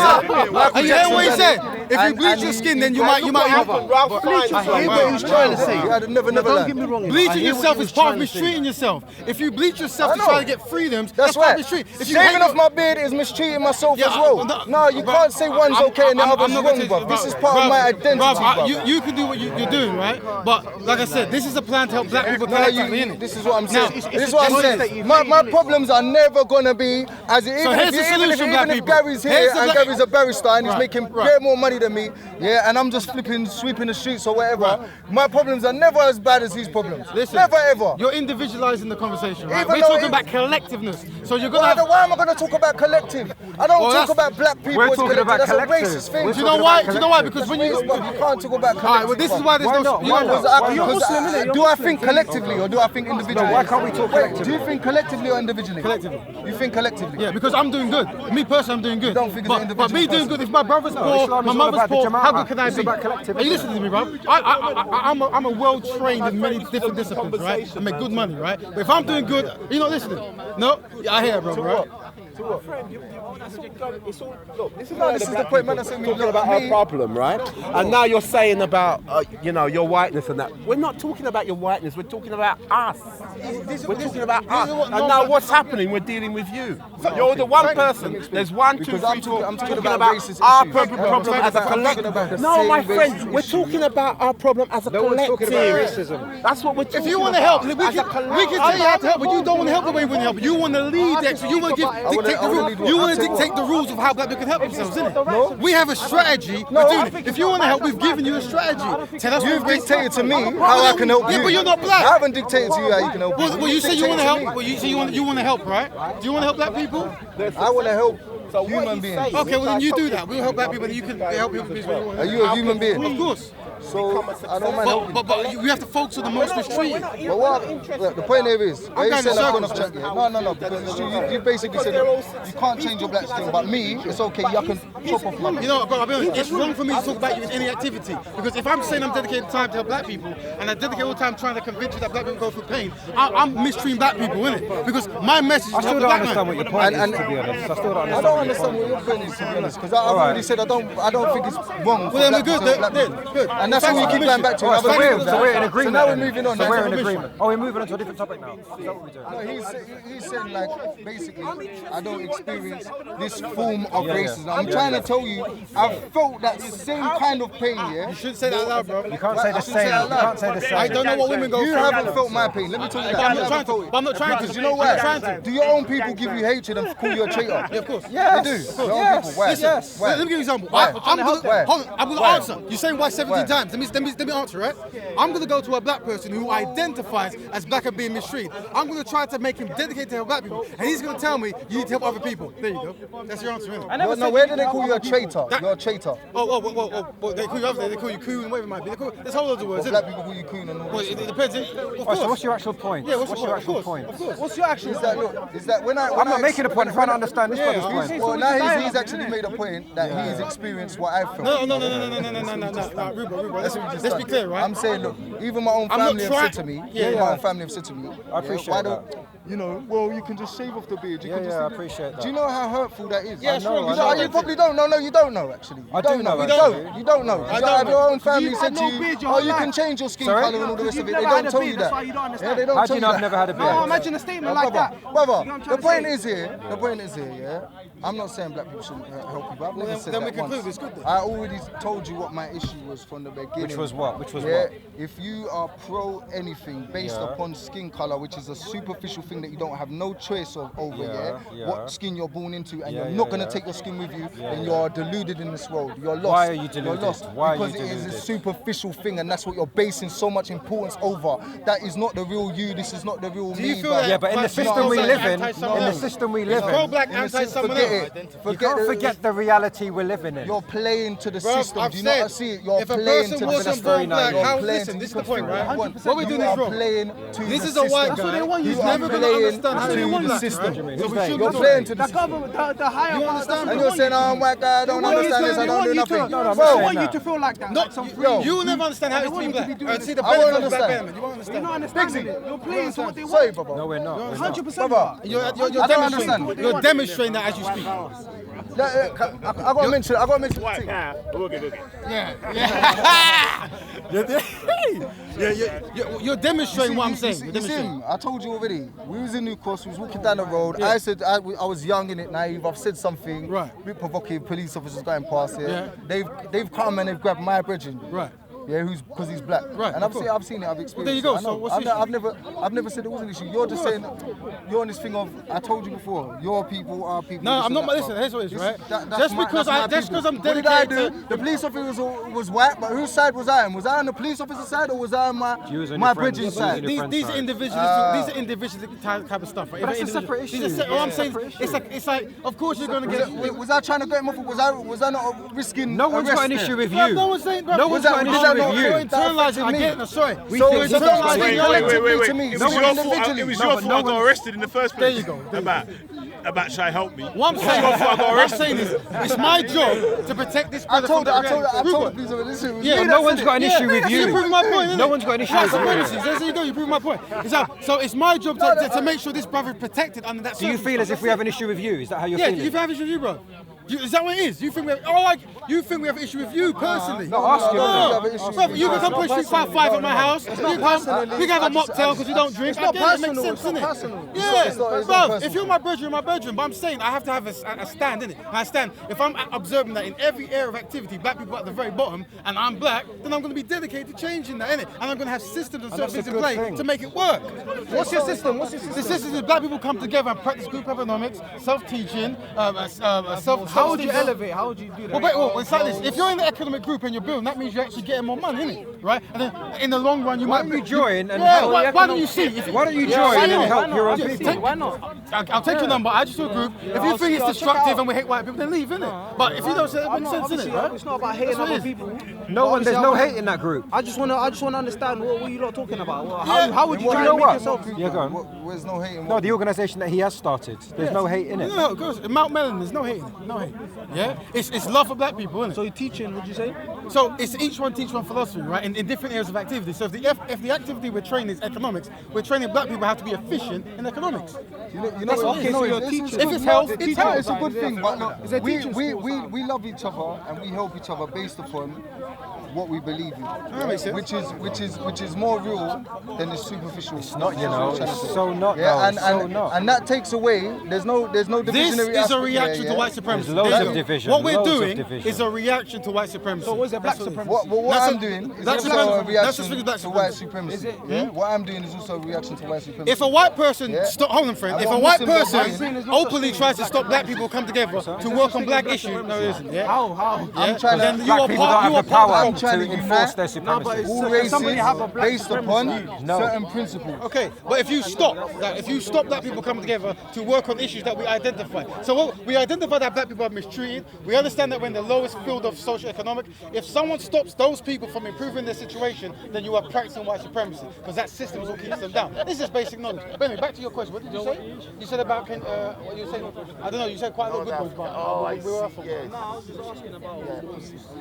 say? You hear what he said? If you bleach your skin, then you might. Ralph Fiennes, I hear what he's trying to say. Never Don't get me wrong. Bleaching yourself is part of mistreating yourself. If you bleach yourself to try to get freedoms, that's part of mistreating. Shaving off my beard is mistreating myself as well. No, you can't say one's okay and the other's wrong, bro. This is part of my identity, bro. You can do what you're doing, right? But like I said, this is a plan to help black people collectively, innit? This is what I'm saying. This is what I'm saying. My problems are never gonna be as even if Gary's here and Gary's a barrister and he's making way more money than me, yeah, and I'm just sweeping the streets or whatever. My problems are never as bad as his problems. Listen, never ever. You're individualizing the conversation, right? Even We're talking about collectiveness. So you're gonna have. Why am I gonna talk about collective? I don't talk about black people. We're talking about That's collective. a racist thing. Do you know why? Do you know why? Because when you can't talk about collective. Alright, well this is why there's no. Do I think collectively or do I think individually? No, why can't we talk collectively? Do you think collectively or individually? Collectively. You think collectively? Yeah, because I'm doing good. Me personally, I'm doing good. don't think it's an but me individual doing good, if my brother's poor, my mother's poor, how good can I be? Are you listening to me, bro? I'm a well trained in many different disciplines, right? I make good money, right? But if I'm doing good, you're not listening. No, I hear it, bro. Right? This is the point, man. Talking about our problem, right? And now you're saying about, your whiteness and that. We're not talking about your whiteness. We're talking about us. We're talking about us. And now what's happening? We're dealing with you. You're the one person. There's 1, 2, 3, 4. I'm talking about about racist our issues. problem as a collective. No, my friend, we're talking about our problem as a collective. That's what we're talking about. If you want to help, we can tell you how to help, but you don't want to help the way we want to help. You want to lead it, so you want to dictate the rules of how black people can help themselves, isn't it? No. We have a strategy. If you want to help, we've given you a strategy. You've dictated to me how I can help you. Yeah, but you're not black. I haven't dictated to you how you can help. Well, you say you want to help. Well, you say you want to help, right? Do you want to help black people? I want to help human beings. Okay, well then you do that. We'll help black people, and you can help human beings. Are you a human being? Of course. So I don't mind helping. But we have to focus on the most mistreated. But the point here is, where you said I'm going to check it. No, because you basically said you can't change your black skin, but me, it's okay, you can chop off my. You know, bro, I'll be honest, it's wrong for me to talk about you in any activity. Because if I'm saying I'm dedicating time to help black people, and I dedicate all the time trying to convince you that black people go through pain, I'm mistreating black people, innit? Because my message is I still don't understand what your point is, to be honest. I don't understand what your point is, to be honest, because I've already said I don't think it's wrong. Well, then we're good. And that's what we keep going back to. So we're in agreement. So now we're moving on. So we're in agreement. Oh, we're moving on to a different topic now. Is that what we're doing? No, he's saying like basically I don't experience this form of racism. I'm trying to tell you, I've felt that same kind of pain. Yeah. You shouldn't say that out loud, bro. You can't say the same. You can't say the same. I don't know what women go through. You haven't felt my pain. Let me tell you that. I'm not trying to. Because you know why? Do your own people give you hatred and call you a traitor? Yeah, of course. They do. Your own people. Why? Yes. Let me give you an example. I'm going to answer. You're saying why 17 times. Let me answer, right? I'm going to go to a black person who identifies as black and being mistreated. I'm going to try to make him dedicated to help black people, and he's going to tell me you need to help other people. There you go. That's your answer, isn't it? No, where do they call you a traitor? You're a traitor. Oh, they call you other. They call you coon and whatever it might be. There's whole loads of words. Black people call you coon and all. Well, it depends. So what's your actual point? Yeah, what's your actual point? What's your actual point? Is that when I'm not making a point. I'm trying to understand this brother's point. Well, now he's actually made a point that he's experienced what I've felt. No, Rubo, let's be clear, right? I'm saying, look, even my own family have said to me, I appreciate that. Well, you can just shave off the beard. I appreciate that. Do you know how hurtful that is? Yeah, sure. You probably don't know. No, you don't know, actually. I do know. You don't know. Your own family said to you, you can change your skin color and all the rest of it. They don't tell you that. They don't How do tell you you know that. I've never had a beard? No, imagine a statement like that. Brother, the point is here, yeah? I'm not saying black people shouldn't help people. I've never said that once. I already told you what my issue was from the beginning. Which was what? If you are pro anything based upon skin color, which is a superficial thing something that you don't have no choice over, Yeah. what skin you're born into, and you're Yeah, not yeah, going to yeah. take your skin with you, then you're deluded in this world. You're lost. Why are you deluded? You're lost. Why are you because it is a deluded? superficial thing, and that's what you're basing so much importance over. That is not the real you. This is not the real Do me. you feel bruv. that? Yeah, but in the system we live in, It's pro-black, anti-someone Forget else. it. you can't it. forget the reality we're living in. You're playing to the Bro, system. I've Do you not said, see it? You're if a playing person to wasn't the pro-black, You're how, playing listen, to this is the point, right? 100%. What we're doing You is are wrong. playing to This the is a white system. guy You who's are never going to playing understand how to you want the that, system. right? So we should You're not playing to The the system. government, the higher You power understand? doesn't And you're want saying, you I'm white guy, I don't understand this, I don't do nothing. No, I'm They saying want you that. to feel like that. No, like some you, freedom. you will never understand how They it's to want be you to black. be doing See the I won't benefit of black understand. betterment. You won't You're understand. not understanding it. You're playing to what they Sorry, want. Baba. No, we're not. We're not. 100%. Brother, You're I don't demonstrating. understand. You're demonstrating that as you speak. I got to mention the White thing. guy, okay. You're demonstrating what I'm saying. You're You see demonstrating. him? I told you already. We was in New Cross. We was walking down the road. I said I was young in it, naive. I've said something. Right. A bit provocative. Police officers going past here. Yeah. They've come and they've grabbed my brethren. Right. Yeah, because he's black. Right, And of I've seen it. I've experienced. there you go. it. I So know. what's the I've never said it was an issue. You're just saying you're on this thing of. I told you before. Your people are people. No, this I'm and not. that, Listen, bro. here's what it is, right? That's Just my because people. I'm What did I dedicated do? to The police officer was white, but whose side was I on? Was I on the police officer's side or was I on You was on my your friend's- bridging you was on side? your friend's these side. are individualistic type of stuff, right? But that's a Individual- separate these are issue. all I'm Yeah. saying, Separate it's like, of course you're going to get. Was I trying to get him off? Was I not risking? No one's got an arrest issue there? with Bruv, you. no one's saying. bruv, No one's got an was issue that with not- you. You're internalizing. I me? get it. Sorry. So You're it's not internalizing. wait, You're wait, like- wait, to me. It No was one your fault. individually. It was No, your but fault no I got one- arrested in the first place. There you go. About try help me. What I'm saying is, it's my job to protect this I brother told from the Prove police it. officer, listen, Yeah, But no one's got an issue with You you. prove my point. No innit? one's got an issue That's with the you. point. There you go. You prove my point. So it's my job to make sure this brother is protected under that. Do you feel as if we have an issue with you? Is that how you're Yeah, feeling? you have issue with you, bro. Is that what it is? You think we have? You think we have an issue with you personally? No, ask him. Brother, you can come play Street 5 at my house. You can have a mocktail because you don't drink. It's not I get it, personal, makes it's sense, not innit? personal. Yeah, It's not bro. personal. If you're my brother, you're my brother. But I'm saying I have to have a stand, innit? I stand. If I'm observing that in every area of activity, black people at the very bottom, and I'm black, then I'm going to be dedicated to changing that, innit? And I'm going to have systems and certain that's a things in good play thing. to make it work. What's your system? What's your The system? system is black people come together and practice group economics, self-teaching, How would you elevate? How would you do that? Well, it's like this. If you're in the economic group and you're building, that means you're actually getting more money, innit? Right? And then in the long run, you Why might don't you join and Yeah, help? why don't you see? Why don't you join why and not? help your own Yeah, people? Why not? I'll take your number, add you to a group. If you think it's destructive and we hate white people, then leave, innit? But if you don't say it makes sense, Obviously, innit? Right? it's not about hating That's what it other is. people. There's no hate in that group. I just wanna understand what you lot talking about. Yeah. How would you Do try you know to make what? yourself? Yeah, go on. Where's no hating? No, the organisation that he has started. There's no hate in it. No, of course. Mount Mellon, there's no hate in it. No hate. Yeah? It's love for black people, innit? So you're teaching, would you say? So it's each one teach one philosophy, right? In different areas of activity. So if the activity we're training is economics, we're training black people how to be efficient in economics. You know That's what? okay, No, so it's- you're it's- teaching. it's If it's good. health, it's health. It's a good thing, but look, Is there we teaching love each other and we help each other based upon what we believe in. That makes sense. Which is more real than the superficial. It's not, you know, it's so not, Yeah, though, and it's so not. and that takes away. There's no This divisionary is a aspect reaction there, to white supremacy. There's loads There of you go. division, What we're loads of doing division. is a reaction to white supremacy. So what's the black That's what it is. supremacy? What That's I'm a- doing is that's also a- a that's reaction just black to white supremacy. supremacy. Yeah? What I'm doing is also a reaction to white supremacy. If a white person, Yeah. hold on, friend. And If what a white Muslims are person doing- openly tries to stop black people come together to work on black issues, no, it isn't. Yeah. How? I'm trying Then to. you are Black people part- don't have you the are part- power I'm trying to to enforce unite- their No, but supremacy. it's- all So races somebody have a black based upon No. certain principles. Okay, but if you stop black people coming together to work on issues that we identify. So we identify that black people are mistreated. We understand that we're in the lowest field of socio-economic. If someone stops those people from improving their situation, then you are practicing white supremacy because that system is what keeps them down. This is basic knowledge. But anyway, back to your question. What did you say? You said about what you were saying. I don't know. You said quite a lot of good ones, but we were off.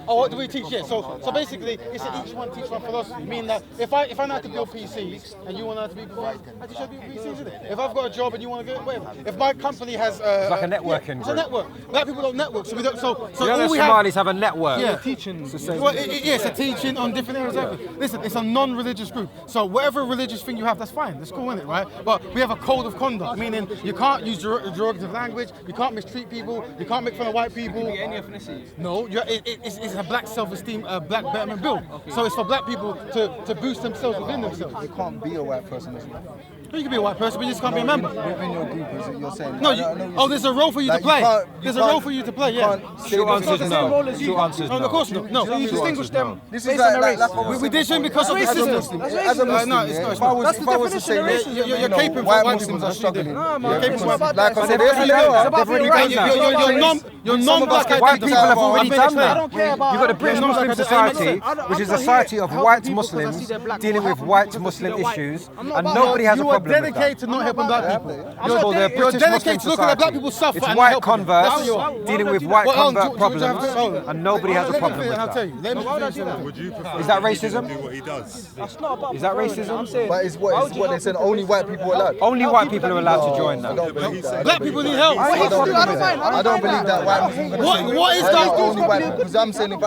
Oh, what do we teach? Yeah. So basically, it's an each one teach one philosophy. Meaning that if I know how to build PCs and you want to know how to build PCs, I teach you how to build PCs, isn't it? If I've got a job and you want to get whatever. If my company has It's like a networking it's a group. network. Black people don't network, so we don't. So The other all we have. Somalis have a network. Yeah, teaching. Well, it's a teaching on different areas. Listen, it's a non-religious group. So whatever religious thing you have, that's fine. That's cool, isn't it, right? But we have a code of conduct, meaning you can't use derogative language, you can't mistreat people, you can't make fun of white people. Any ethnicity? No, it's a black self-esteem, black black betterment bill. So it's for black people to boost themselves within themselves. You can't be a white person as well. You can be a white person, but you just can't be a member. Within your group, is it you're saying? No, there's a role for you to play. There's a role for you to play, yeah. Short answers no. Short answers No, of course not. No. So you distinguish them This based is on the race. We did him because of the As a system. Muslim, That's as a racism. Muslim, No, it's yeah, not. if I was That's if the I was to definition say of that, racism. You're caping for white white Muslims people. are struggling. No, man, Yeah, it's because, about like that. I said It's earlier, about they've already being done racist. that. You're non-black. White people have already done I that. don't care about. You've got a British No, Muslim like, society, I don't- which is I'm a not society here of helping white people because I Muslims see they're black. dealing I'm with not white helping Muslim because they're issues, white. I'm not and about nobody that. has a You are problem with that. dedicated to not helping black people. It's called the You're British dedicated Muslim to looking at black Society. people suffer It's and white helping them. converts That's what you are. dealing with white Well, convert do you problems, have to- and nobody has a problem with I'll that. tell you. Let me finish it. Would you prefer Is that him racism? to do what he does? That's not about Is that preferring it. racism? I'm saying, But it's why would what you they help said. people Only white people are allowed. Only white people are allowed to join I that. don't believe that. Black people need help. I hate to do. I don't mind. I don't believe that white Muslims are gonna say, What is "Hey, that? look, only white people?" Because I'm saying if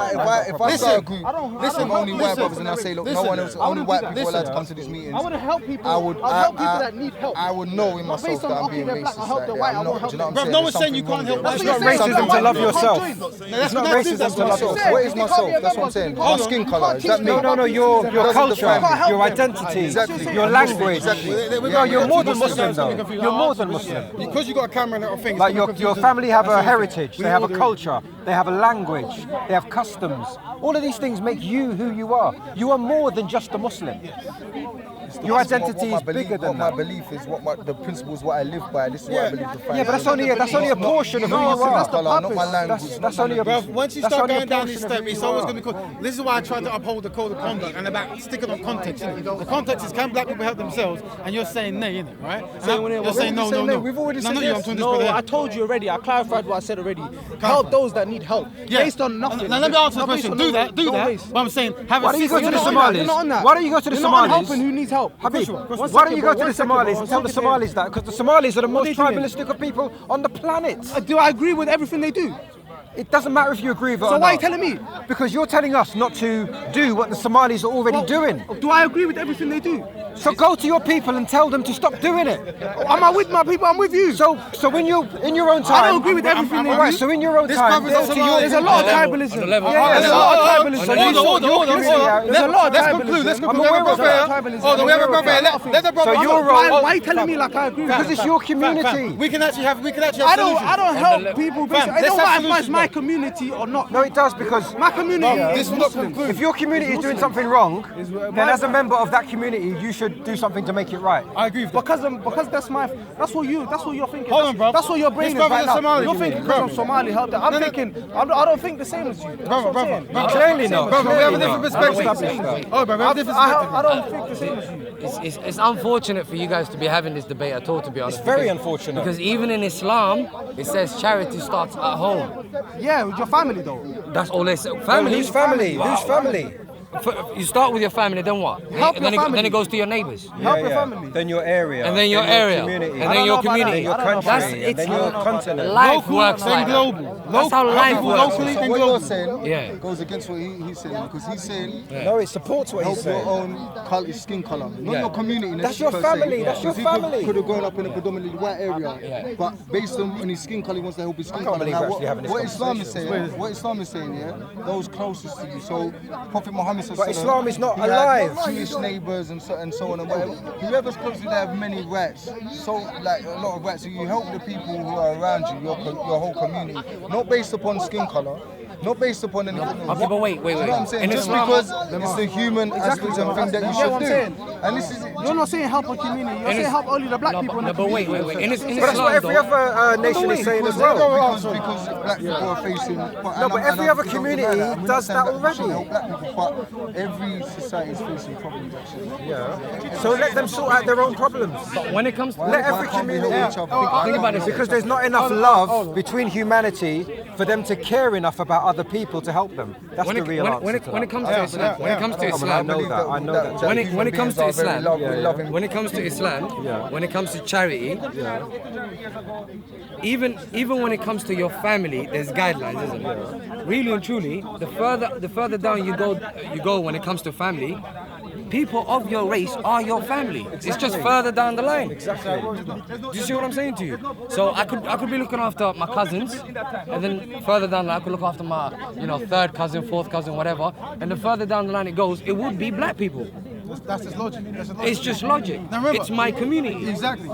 I start a group, Listen, I'm only white brothers and I say, look, no one else, only white people are allowed to come to these meetings. I want to help people. I would I'll help people that need help. I would know in Not myself based on, that I'm okay, being they're black, racist. I'll help like the that. white, I I'm won't not, help do you know what Bruv, I'm no saying? one's There's saying you something can't help wrong It's with not it. racism to love yourself. It's not racism to love yourself. What is myself? That's what I'm saying. My skin color. Is that me? No, your Doesn't culture, define me. your identity, Exactly. your language. Exactly. No, you're more than Muslims Muslim don't though. get confused. You're more than Muslim. Because you got a camera and everything. Like your family have a heritage, they have a culture, they have a language, they have customs. All of these things make you who you are. You are more than just a Muslim. Your identity is bigger than my that. belief is the principles what I live by. This is what I believe to find. Yeah, but that's only a portion of who you are. Not my language. That's only a. Bruv, once you that's start only a going down this portion of step, who it's you always are. going to be cool. This is why I try to uphold the code of conduct and about sticking on context. Innit? The context is can black people help themselves, and you're saying nay, innit, right? You're saying no. We've already said no, yes. I'm talking this No, brother I here. told you already. I clarified what I said already. Help those that need help. Yeah. Based on nothing. Now let me answer the Not based question. on Do no- that. no race. But I'm saying have Why a don't you go to system. the You're not on that. Somalis? You're not on that. Why don't you go to the You're not on Somalis? helping who needs help. Habib, One why second, don't you go bro, to the one second, bro. Somalis and tell the One second. Somalis that? Because the Somalis are the most they doing? tribalistic of people on the planet. Do I agree with everything they do? It doesn't matter if you agree with it So or why are you not. telling me? Because you're telling us not to do what the Somalis are already doing. Do I agree with everything they do? So go to your people and tell them to stop doing it. Am I with my people? I'm with you. So when you in your own time, I don't agree with everything they Right, do. so in your own time, brother's go to a your. There's a lot of tribalism. Yeah, There's a yeah. lot of tribalism. Hold on. There's a lot of Let's tribalism. conclude. Let's I'm conclude. aware We have a of brother that. here. Hold on, we have a brother here. Let the brother. So your Why role, are you telling me like I agree with because that? it's your community. We can actually have. I don't help people. Basically, Fam, I let's don't have know if it's solutions, my bro. community or not. No, it does because My community This is will not Muslim. conclude. if your community is doing something wrong, then as a member of that community, you should do something to make it right. I agree with that. Because that's what you're thinking. Hold on, bro. That's what your brain This is right brother's now. Somali. You're thinking because I'm Somali, help that. I'm thinking I don't think the same as you. That's what I'm saying. Clearly not. Brother, we have a Clearly different not. perspective. Oh, bro, we have a different perspective. I don't think the same as you. It's unfortunate for you guys to be having this debate at all, to be honest. It's very because- unfortunate. Because even in Islam, it says charity starts at home. Yeah, with your family though. That's all they say. Family, Family. whose family? Wow. Whose family? You start with your family, then what? Help then, your family. then it goes to your neighbours. Help your family. Then your area. And then your area. community. And then your I don't know about community. Your I don't know country. about And it's then your continent. Life Local, works then like that. global. That's how life works. Locally, So then what you're global. saying Yeah. goes against what he's saying because he's saying No, it supports what he's help your saying. own skin color, not Yeah. your community. That's your per se. family, that's your Because he family. Could have grown up in a predominantly white area, but based on his skin color, he wants to help his skin can't color. believe Now, we're actually having this what Islam is conversation. saying, yeah, those closest to you. So Prophet Muhammad says, But Islam is not he had alive. Jewish neighbors and so on and whatever. Whoever's close to you, they have many rights. So like a lot of rights. So you help the people who are around you, your whole community, not based upon skin color. Not based upon anything. Okay, but wait. You know what I'm saying? In Just Islam- because it's the human aspect and thing that you You get should what I'm do. saying? And this is You're not saying help a community. You're saying help only the black people in the but wait. community. In But that's what Islam, every though, other nation is saying as well. because black people are facing. No, but every other community does that already. But every society is facing problems actually. Yeah. So let them sort out their own problems. when it comes to Let every community. think about this. Because there's not enough love between humanity for them to care enough about other people to help them. That's when the it, real when, answer. when it, to when that. it comes to Islam, when it comes to I Islam, know that. I know that. when it comes to Islam, loving. when it comes to Islam, when it comes to charity, even when it comes to your family, there's guidelines, isn't it? Really and truly, the further down you go when it comes to family, people of your race are your family. It's just further down the line. Exactly. Do you see what I'm saying to you? So I could be looking after my cousins, and then further down the line I could look after my third cousin, fourth cousin, whatever. And the further down the line it goes, it would be black people. That's just logic. It's just logic. Now remember, it's my community. Exactly.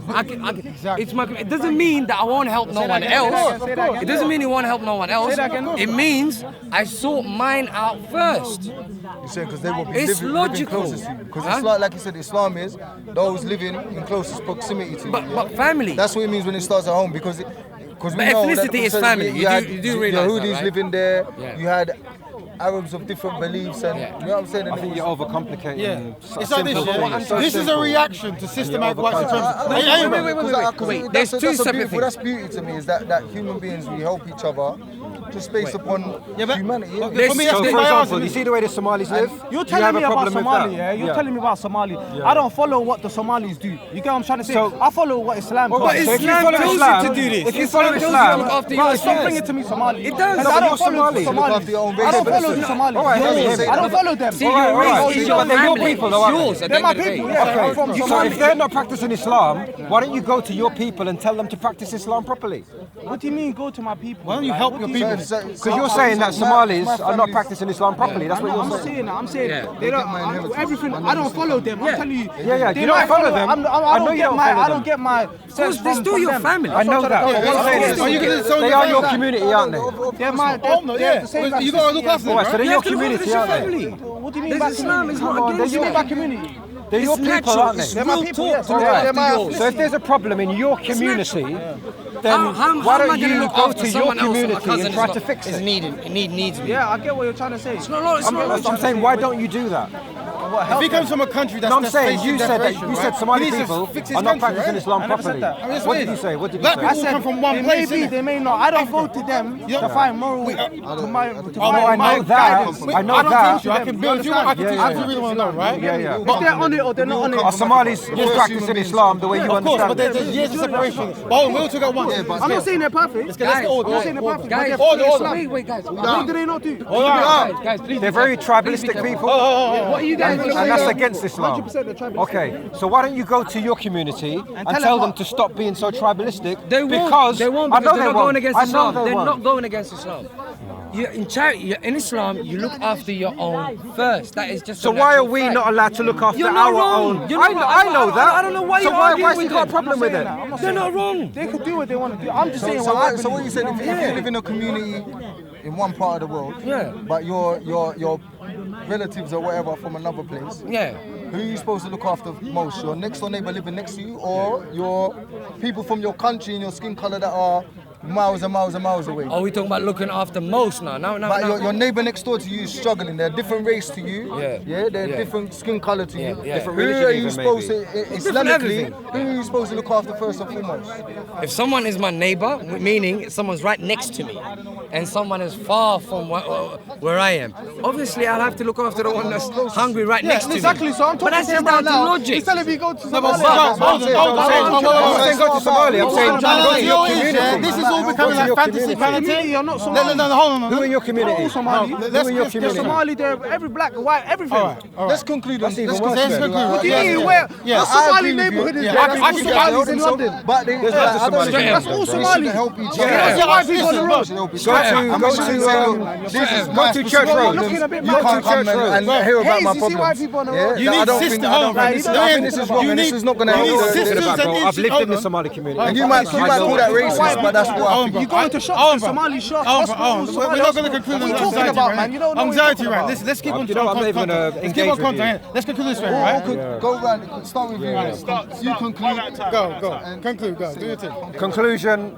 It's my. It doesn't mean that I won't help no one else. It doesn't mean it won't help no one else. It means I sort mine out first. You say because they will be It's living logical. closest to you. Because like you said, Islam is those living in closest proximity to you. But family. That's what it means when it starts at home. Because we But know ethnicity that is family. You do realize Yahudis that, right? living there. Yeah. You had Arabs of different beliefs, and you know what I'm saying. I think you're overcomplicating. Yeah. a It's like this. simple thing. It's so This is a simple. reaction to systematic white supremacy. Wait, there's two separate things. That's beauty to me is that human beings, we help each other just based upon humanity. For me, So, that's for example, you see the way the Somalis live? You're You telling have me a about problem with Somali, that? yeah? You're telling me about Somali. I don't follow what the Somalis do. You get what I'm trying to say? So- I follow what Islam does. so if you Islam follow tells you Islam, to do this. if you follow Islam tells you to Islam, look after Bro, yours stop first. bringing to me Somali. It does. Because No, I but don't you're follow Somali. the You look Somalis. after your own I don't race. follow the Somalis. All right, Yours. okay. I don't follow them. See, your race Alright, is but your they're your family. people, It's though, aren't yours they? at the They're end my of the day. people, yeah. I'm from Okay, so Somali. if they're not practicing Islam, why don't you go to your people and tell them to practice Islam properly? What do you mean go to my people? Why don't you help your people? Because you're saying that Somalis are not practicing Islam properly. That's what I'm you're saying. saying that. I'm saying Yeah. they don't. Everything. I don't follow them. I'm telling you. Yeah, they you don't might follow them. I I know don't you get don't my. follow I them. don't get my. Because they're still your family. I know that. But what I'm saying is, Are you gonna disown they your are your family? community, aren't they? They're my. Oh, no, yeah. You gotta look after them, Alright, so right? they're You your have to look after community, your aren't they? family. What do you mean This by Islam is community? not What do against you mean by you. community? They're your It's people, natural. aren't It's they? They're my real people, talk yes. to look They're after my yours. So if there's a problem in your community, then How why am I don't gonna you look go after to your someone else? My community cousin and is try not- to fix is it? needs me. Yeah, I get what you're trying to say. It's not I'm saying, why don't you do that? If he comes from a country that's No, I'm saying facing you said that deprivation, you right? said Somali He needs to people fix his are not country, practicing right? Islam I never properly. said that. I'm just What saying. did you say? What did you Black say? people I said come from one they place, may be, innit? they may not. I don't vote to them to find moral. I know that. I know I don't that. think you. I can build you. I can teach you if you really want to know, right? Yeah, yeah. If they're on it or they're not on it. Are Somalis just practicing Islam the way you Of course, but understand there's it? years of separation. But we'll talk at once. I'm not saying they're perfect. Let's get order. I'm not saying they're perfect. Guys, but they're order. Wait, guys. What do they not do? Guys, please. They're very tribalistic people. What are you guys And that's against Islam. 100% they're tribalistic. Okay, so why don't you go to your community and tell them to stop being so tribalistic? They won't. Because They won't I because know they're they not going won't. against I know Islam. they They're won't. not going against Islam. In Islam, you look after your own first. That is just. So a why are natural we fact. not allowed to look after You're not our wrong. own? You're not I wrong. know that. I don't know why So you're why arguing has he with got a them? problem with it? They're not wrong. They could do what they want to do. I'm just saying So what I what you believe. said, if you live in a community in one part of the world, Yeah. but your relatives or whatever from another place, Yeah. who are you supposed to look after most? Your next door neighbor living next to you, or your people from your country and your skin color that are miles and miles and miles away? Are we talking about looking after most now? No. But your neighbor next door to you is struggling. They're a different race to you. Yeah. They're Yeah. different skin color to you. Yeah. Different Who religion are you even, supposed maybe. to, Islamically, everything. who are you supposed to look after first and foremost? If someone is my neighbor, meaning someone's right next to me, and someone is far from where I am, obviously I'll have to look after the one that's hungry right next to me. Exactly, so I'm But talking that's to just him right down to now. logic. He's telling me go to No, but Somalia. I'm saying go to Somalia. I'm saying No, go to your this community. is all becoming like fantasy kind of thing. You're not Somali. No, hold on. Who in your community? All Somali. Who in your They're community? Somali, they're every black, white, everything. All right. Let's conclude on That's even let's worse conclude. then. What do you Yeah, mean? yeah. Where? Yeah. What I Somali agree with neighborhood you. is Yeah, there? I That's can all get Somalis in So- London. But they, There's lots of Somali Straight people, up. All bro. Somali. should help each Yeah, other. that's the white people on the road. Go to You can't come and hear about my Hayes, you see white problems. people on the Yeah, road? You I need don't systems. think I don't think this is wrong, and this is not going to you help. need the- systems I've and lived in the hold on. Somali community. And you might call that racist, but that's what I think. You go into shops, Somali shops, hospitals, We're Somali not going to hospitals. conclude on What are you talking about, man? You don't know what you're anxiety, talking right? about. Let's keep on You know what, I'm not even content. Let's keep engage on with content. Let's conclude this way, right? Go round, start with you. You conclude. Go. Conclude, go. Do your thing. Conclusion,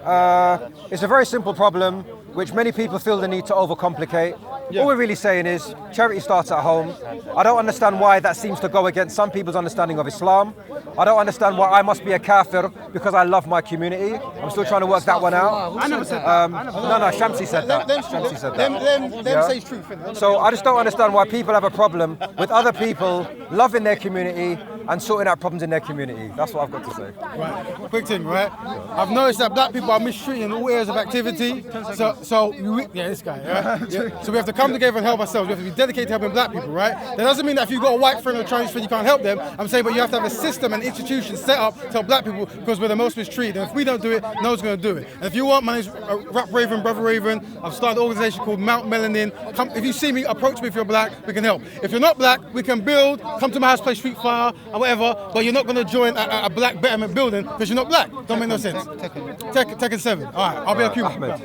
it's a very simple problem which many people feel the need to overcomplicate. All we're really saying is charity starts at home. I don't understand why that seems to go against some people's understanding of Islam. I don't understand why I must be a kafir because I love my community. I'm still trying to work that one out. I never said that. No, Shamsi said that. Shamsi said that. Them say truth. So I just don't understand why people have a problem with other people loving their community and sorting out problems in their community. That's what I've got to say. Right. Quick thing, right? I've noticed that black people are mistreated in all areas of activity. This guy, right? Yeah. So we have to come together and help ourselves. We have to be dedicated to helping black people, right? That doesn't mean that if you've got a white friend or a Chinese friend, you can't help them. I'm saying, but you have to have a system and institution set up to help black people because we're the most mistreated. And if we don't do it, no one's going to do it. And if you want, my name's Rap Raven, Brother Raven. I've started an organization called Mount Melanin. Come, if you see me, approach me if you're black, we can help. If you're not black, we can build, come to my house, play Street Fighter or whatever, but you're not going to join a black betterment building because you're not black. Don't make no sense. Tekken 7. All right, I'll be a Cuban. Ahmed.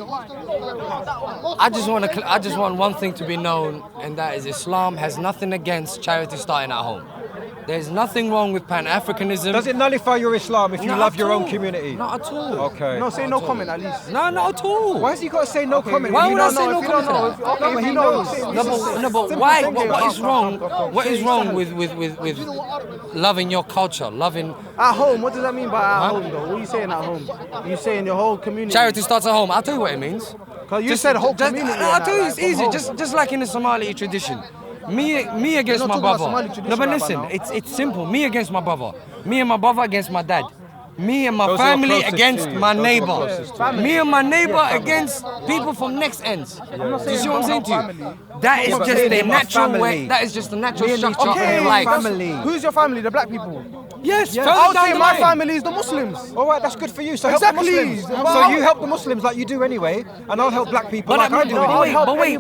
I just want one thing to be known, and that is Islam has nothing against charity starting at home. There's nothing wrong with Pan-Africanism. Does it nullify your Islam if you Not love at your own all. community? Not at all. Okay. No, say no comment at least. No, not at all. Why has he got to say no comment? Why if you would I don't say know? no If you don't comment? know, okay, but he knows. No, but why? What is wrong? What is wrong with loving your culture, loving? At home, what does that mean by at home though? What are you saying at home? You saying your whole community? Charity starts at home. I'll tell you what it means. Because you said whole community. I'll tell you, it's from easy. home. Just like in the Somali tradition. Me against You're my not talking about brother. Somali tradition No, but right listen, now. it's simple. Me against my brother. Me and my brother against my dad. Me and my Those who are family closest against to you. my Those who are neighbor. closest to Me and my neighbor against people from next ends. Do you see what I'm saying to you? That is but just me the and my natural way. family. That is just the natural Me and structure okay, of life. family. Who's your family? The black people. Yes, I further would down say the my line. family is the Muslims. All right, that's good for you. So Exactly. help the Muslims. But So you help the Muslims like you do anyway, and I'll help black people like I do anyway.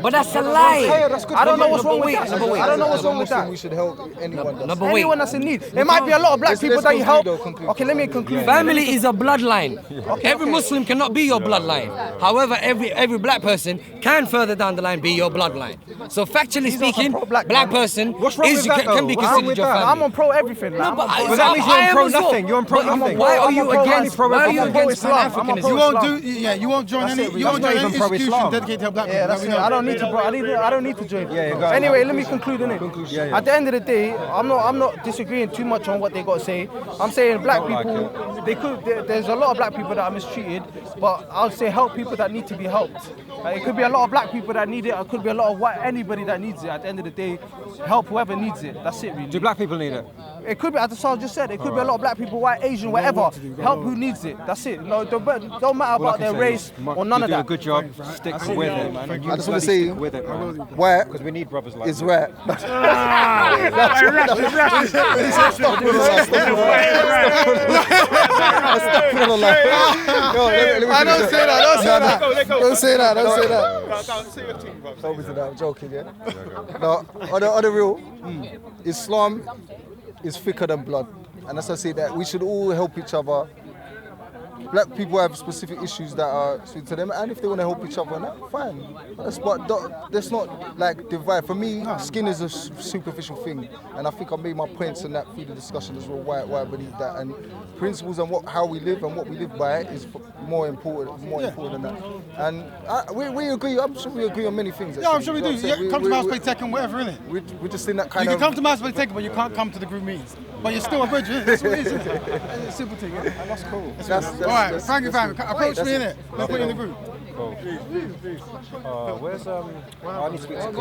But that's a lie. Okay, that's good I for don't know you. what's wrong with wait, that. no, but wait. I don't know what's wrong with Muslim, that. we should help anyone. No, but wait. Anyone that's in need. There might be a lot of black people let's that you help. conclude, though, conclude. Okay, let me conclude. Family is a bloodline. Every Muslim cannot be your bloodline. However, every black person can further down the line be your bloodline. So factually speaking, pro-black, black man. person What's wrong with that, can be though? What's wrong considered with your that? family. I'm on pro everything. No, but But that means you're I on am pro as well. nothing. You're on pro But nothing. Why are I'm you on pro against? pro Why are you everything. against I'm on Pan-Africanism? pro You won't Islam. do, you won't join That's any, it, you won't that's join not any even pro-Islam. institution dedicated to help black people. Yeah, that's We it. know. I don't need to, bro. I don't need to join. Yeah, go ahead. Anyway, let me conclude in it. Yeah. At the end of the day, I'm not disagreeing too much on what they got to say. I'm saying black people, there's a lot of black people that are mistreated, but I'll say help people that need to be helped. It could be a lot of black people that need it. It could be a lot of anybody that needs it. At the end of the day, help whoever needs it. That's it, really. Do black people need it? It could be, as I just said, it could be a lot of black people, white, Asian, whatever. Help who needs it. That's it. No, don't matter about their race or none of You do that. a good job. Stick with it, man. I just want to say, with it, man. where Because we need brothers like is you. where. I don't say that. Don't say that. Don't say that. I'm joking, yeah. No, on the real, Islam is thicker than blood, and as I say that we should all help each other. Black people have specific issues that are sweet to them, and if they want to help each other, fine. That's not like divide. For me, skin is a superficial thing, and I think I made my points in that through the discussion as well. Why I believe that, and principles and how we live and what we live by is more important than that. And we agree. I'm sure we agree on many things. Yeah, I'm sure we do. You know what I'm You saying? come to my house, play Tekken, whatever, innit? We're just in that kind You of. can come to my house, play Tekken, but you can't come to the group meetings. But you're still a bridge, innit? That's what it is, innit? It's a simple thing, innit? That's cool. Alright, thank you, fam. Approach me, innit? Let's put you in the group. Where's I need to speak to